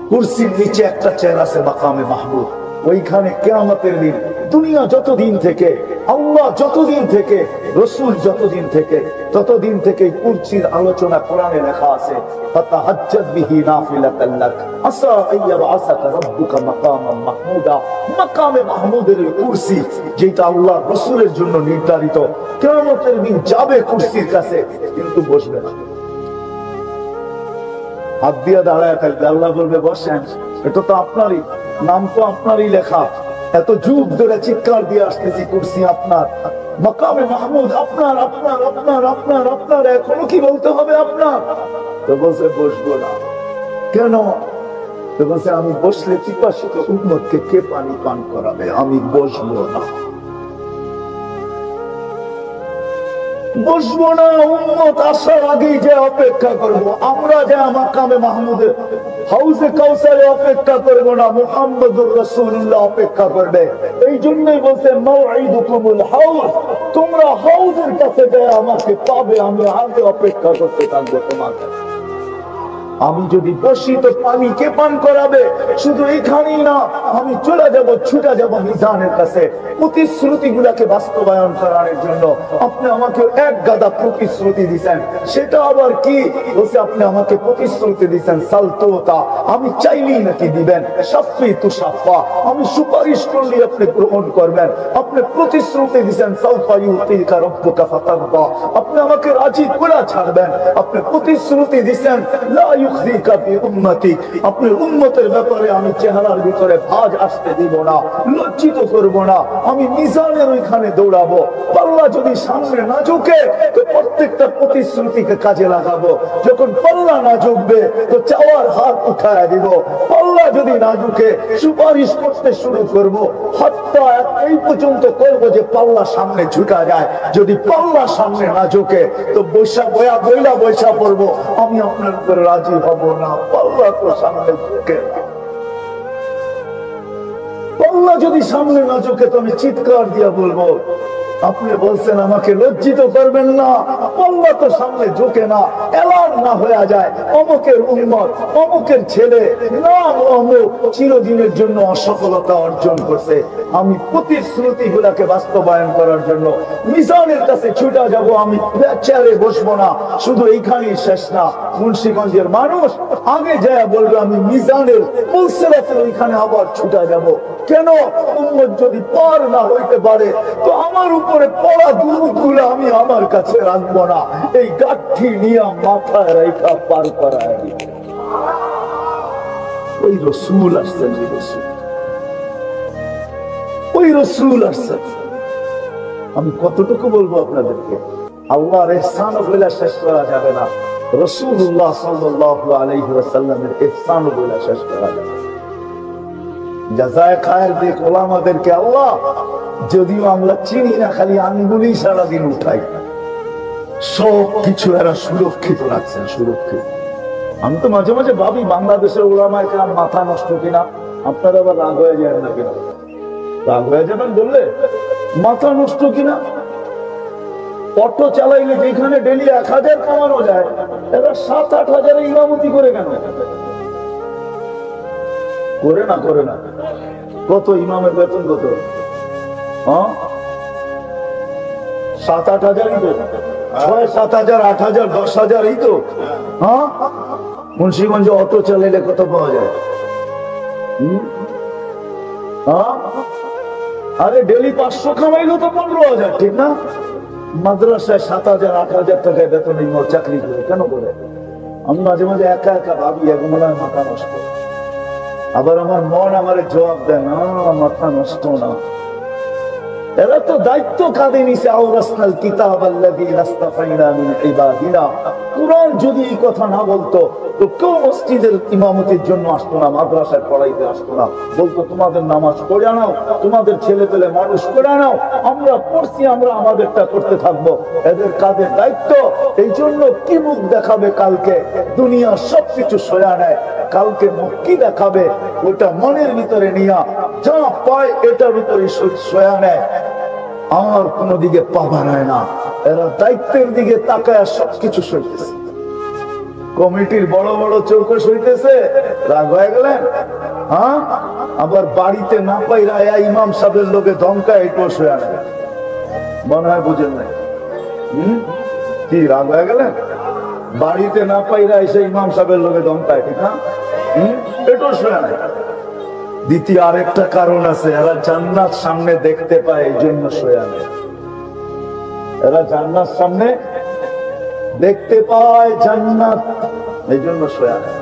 কুরসির নিচে একটা চেয়ার আছে, মাকামে মাহমুদ। ওইখানে কিয়ামতের দিন, দুনিয়া যতদিন থেকে, আল্লাহ যতদিন থেকে, রাসূল যতদিন থেকে, ততদিন থেকে কুরসির আলোচনা কোরআনে লেখা আছে, ফাতাহাজ্জাত বিহি নাফিলাতান লাক আসা আইয়াবআসাকা রাব্বুকা মাকামান মাহমুদা। মাকামে মাহমুদের কুরসি, যেটা আল্লাহ রাসূলের জন্য নির্ধারিত, কিয়ামতের দিন যাবে কুরসির কাছে, কিন্তু বসবে না, হাত দিয়ে দাঁড়ায় থাকবে। আল্লাহ বলবে বসেন, এটা তো আপনারই, নাম তো আপনারই লেখা, এত যুগ ধরে চিৎকার দিয়ে আসতেছি কুরসি আপনার, মাকামে মাহমুদ আপনার, আপনার আপনার আপনার আপনার, এখনো কি বলতে হবে আপনার? তো বলছে বসবো না। কেন? তো বলছে আমি বসলে পিপাসিত উম্মতকে কে পানি পান করাবে, আমি বসবো না, বসবো না। উম্মত আসার আগেই যে অপেক্ষা করবো, আমরা যে মাকামে মাহমুদের হাউজে কাউসারে অপেক্ষা করবো না, মুহাম্মদুর রাসূলুল্লাহ অপেক্ষা করবে। এই জন্যই বলছে মাউঈদুকুমুল হাউজ, তোমরা হাউজের কাছে যায় আমাকে পাবে, আমি আগে অপেক্ষা করতে থাকবো তোমাকে। আমি যদি বসি তো পানি কে পান করাবে? শুধু এইখানেই না, আমি চলে যাব, ছুটে যাব মিজানের কাছে, প্রতিশ্রুতি গুলাকে বাস্তবায়ন করার জন্য। আপনি আমাকে এক গাদা প্রতিশ্রুতি দিচ্ছেন, সেটা আবার কি? বলছে আপনি আমাকে প্রতিশ্রুতি দিচ্ছেন সালতোতা, আমি চাইলেই নাকি দিবেন, শাফি তু শাফা, আমি সুপারিশ করলে আপনি গ্রহণ করবেন। আপনি প্রতিশ্রুতি দিচ্ছেন সাউফা ইউতিকা রাব্বুকা ফাতারদা, আপনি আমাকে রাজি করে ছাড়বেন। আপনি প্রতিশ্রুতি দিচ্ছেন লা ইউখজিকা ফি উম্মতি, আপনার উম্মতের ব্যাপারে আমি চেহারার ভিতরে ভাঁজ আসতে দিব না, লজ্জিত করব না, আমি মিজানের ওইখানে দৌড়াবো। পাল্লা যদি সামনে না ঝুঁকে তো প্রত্যেকটা প্রতিশ্রুতিকে কাজে লাগাবো, যখন পাল্লা না ঝুঁকবে তো চাওয়ার হাত উঠায় দিব। পাল্লা যদি না ঝুঁকে সুপারিশ করতে শুরু করব, হাতটা এই পর্যন্ত করবো যে পাল্লা সামনে ঝুঁকা যায়। যদি পাল্লা সামনে না ঝুঁকে তো বৈশা পড়বো, আমি আপনার উপরে রাজি হব না, পাল্লা তো সামনে ঝুঁকে না। পাল্লা যদি সামনে না ঝুঁকে তো আমি চিৎকার দিয়া বলবো, আপনি বলছেন আমাকে লজ্জিত করবেন না, পাল্লা তো সামনে ঝুঁকে না, এলান না হয়ে যায় অমুকের উম্মত, অমুকের ছেলে, নাম অমুক চিরদিনের জন্য অসফলতা অর্জন করছে। আমি প্রতিশ্রুতি গুলাকে বাস্তবায়ন করার জন্য মিজানের কাছে ছুটে যাব, আমি চেয়ারে বসবো না। শুধু এইখানেই শেষ না, মুন্সিগঞ্জের মানুষ আগে যায় বলবে আমি মিজানের পুলসেরাতের ওইখানে আবার ছুটে যাব। কেন? উম্মত যদি পার না হইতে পারে তো আমার উপরে পড়া দুরূদগুলো আমি আমার কাছে রাখবো না, এই গাঠি নিয়ে মাথায় রেখা পার করায় দিব। ওই রাসূল আসছেন, ওই রাসূল আসছেন। আমি কতটুকু বলবো আপনাদেরকে, আল্লাহর ইহসান বলে শেষ করা যাবে না, রাসূলুল্লাহ সাল্লাল্লাহু আলাইহি ওয়াসাল্লামের ইহসান বলে শেষ করা যাবে। জাযায়ে খায়ের দিক ওলামাদেরকে আল্লাহ, যদিও আমরা চিনি না, খালি আঙ্গুলি সারাদিন উঠাই, সব কিছু এরা সুরক্ষিত রাখছেন, সুরক্ষিত। আমি তো মাঝে মাঝে ভাবি বাংলাদেশের ওলামায়ে কেরাম মাথা নষ্ট কিনা। আপনারা আবার রাগ হয়ে যায় না কিনা? রাগ হয়ে যাবেন বললে মাথা নষ্ট কিনা? অটো চালাইলে যেখানে ডেলি 1000 কামানো যায়, এরা 7-8 হাজারে ইমামতি করে কেন? করে না, করে না। কত ইমামের বেতন কত? 7-8 হাজারই তো, 6-7 হাজার, 8 হাজার, 10 হাজার, এই তো। মুন্সিগঞ্জে অটো চালাইলে কত পাওয়া যায়? আরে ডেলি 500 কামাইলো তো 15,000, ঠিক না? মাদ্রাসায় 7,000, 8,000 টাকায় বেতন চাকরি করে কেন করে? আমি মাঝে মাঝে একা একা ভাবি, এখন মনে হয় মাথা নষ্ট। আবার আমার মন আমার জবাব দেয় না, মাথা নষ্ট না, এরা তো দায়িত্ব কাঁধে নিছে। আওরাসনাল কিতাব আল্লাযীনা ইসতাফাইনা মিন ইবাদিনা। কুরআন যদি এই কথা না বলতো তো কেউ মসজিদের ইমামতির জন্য আসতো না, মাদ্রাসায় পড়াইতে আসতো না। বলতো তোমাদের নামাজ পড়ে নাও, তোমাদের ছেলে পেলে মানুষ করে নাও, আমরা পড়ছি, আমরা আমাদেরটা করতে থাকবো। এদের কাঁধে দায়িত্ব। এই জন্য কি মুখ দেখাবে কালকে? দুনিয়া সবকিছু সয়া নেয়, কালকে মুখ কি দেখাবে ওটা মনের ভিতরে নিয়া যা পায় এটার উপরে সয়া নেয়, আর কোনো দিকে পা বাড়ায় না। এরা দায়িত্বের দিকে তাকায় সবকিছু সইতেছে। কমিটির বড় বড় চৌকস হইতেছে, রাগ হয়ে গেলেন? হ্যাঁ, আবার বাড়িতে না পাইরা ইমাম সাহেবের লোকে ধমকায়, এটাও সয়া নেয়। মনে হয় বুঝেন নাই? কি রাগ হয়ে গেলেন? বাড়িতে না পাইরা এসে ইমাম সাহেবের লোকে ধমকায়, ঠিক না? এটাও সয়া নেয়। দ্বিতীয় আরেকটা কারণ আছে, এরা জান্নাত সামনে দেখতে পায়, এই জন্য সয়া নেয়। এরা জান্নাত সামনে দেখতে পায়, জান্নাত, এই জন্য সয়া নেয়।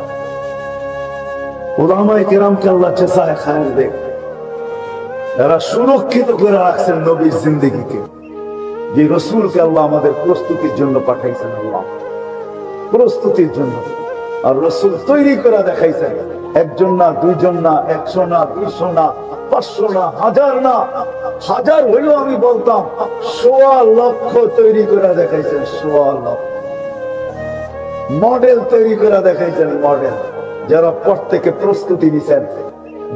উলামায়ে কেরামকে আল্লাহ জাযায়ে খায়ের দেখ। এরা সুরক্ষিত করে রাখছেন নবীর জিন্দেগিকে, যে রাসূলকে আল্লাহ আমাদের প্রস্তুতির জন্য পাঠাইছেন। আল্লাহ প্রস্তুতির জন্য, আর রাসূল তৈরি করে দেখাইছেন। একজন না, দুইজন না, 100 না, 200 না, 500 না, 1000 না, 1000 হইলেও আমি বলতাম 1.25 লক্ষ তৈরি করে দেখাইছেন। 1.25 লক্ষ মডেল তৈরি করে দেখাইছেন। মডেল যারা পর থেকে প্রস্তুতি নিছেন।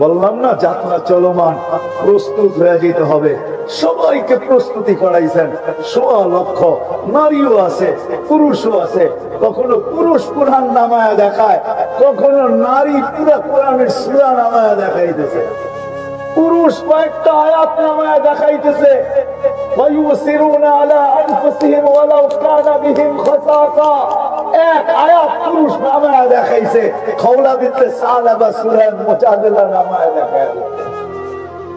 বললাম না যাত্রা চলমান, প্রস্তুত হয়ে যেতে হবে। সবাইকে প্রস্তুতি করাইছেন। 1.25 লক্ষ নারীও আছে, পুরুষও আছে। কখনো পুরুষ কোরআন নামায়া দেখায়, কখনো নারী পুরা কোরআনের সূরা নামায়া দেখাইতেছে। পুরুষ কয়েকটা আয়াত নামায়া দেখাইতেছে। ওয়ায়ুসিরুনা আলা আনফুসিহিম ওয়ালাউ কানা বিহিম খাসাসা। এক আয়াত পুরুষ নামায়া দেখাইছে। খাওলা বিনতে সালাবা সূরা মুজাদালা নামায়া দেখাইছে।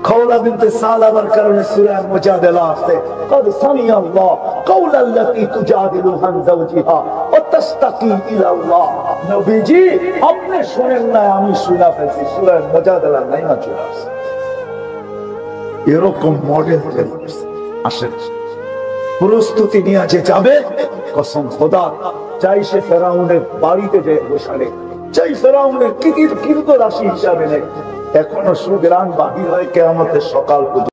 খাওলা বিনতে সালাবার কারণে সূরা মুজাদালা আছে। قد سمع الله قول التي تجادل عن زوجها وتشتكي الى الله। নবীজি আপনি শুনেন না, আমি শোনা ফেলছি। সূরা মুজাদালা নাই না চলে আসছে। এরকম মডেল আসে। প্রস্তুতি নিয়ে যে যাবে, কসম খোদা, চাই সে ফেরাউনের বাড়িতে যে বসালে, চাই ফেরাউনের কীর্ত রাশি হিসাবে নেই, এখনো সুগ্রাণ বাহির হয় কিয়ামতের সকাল পর্যন্ত।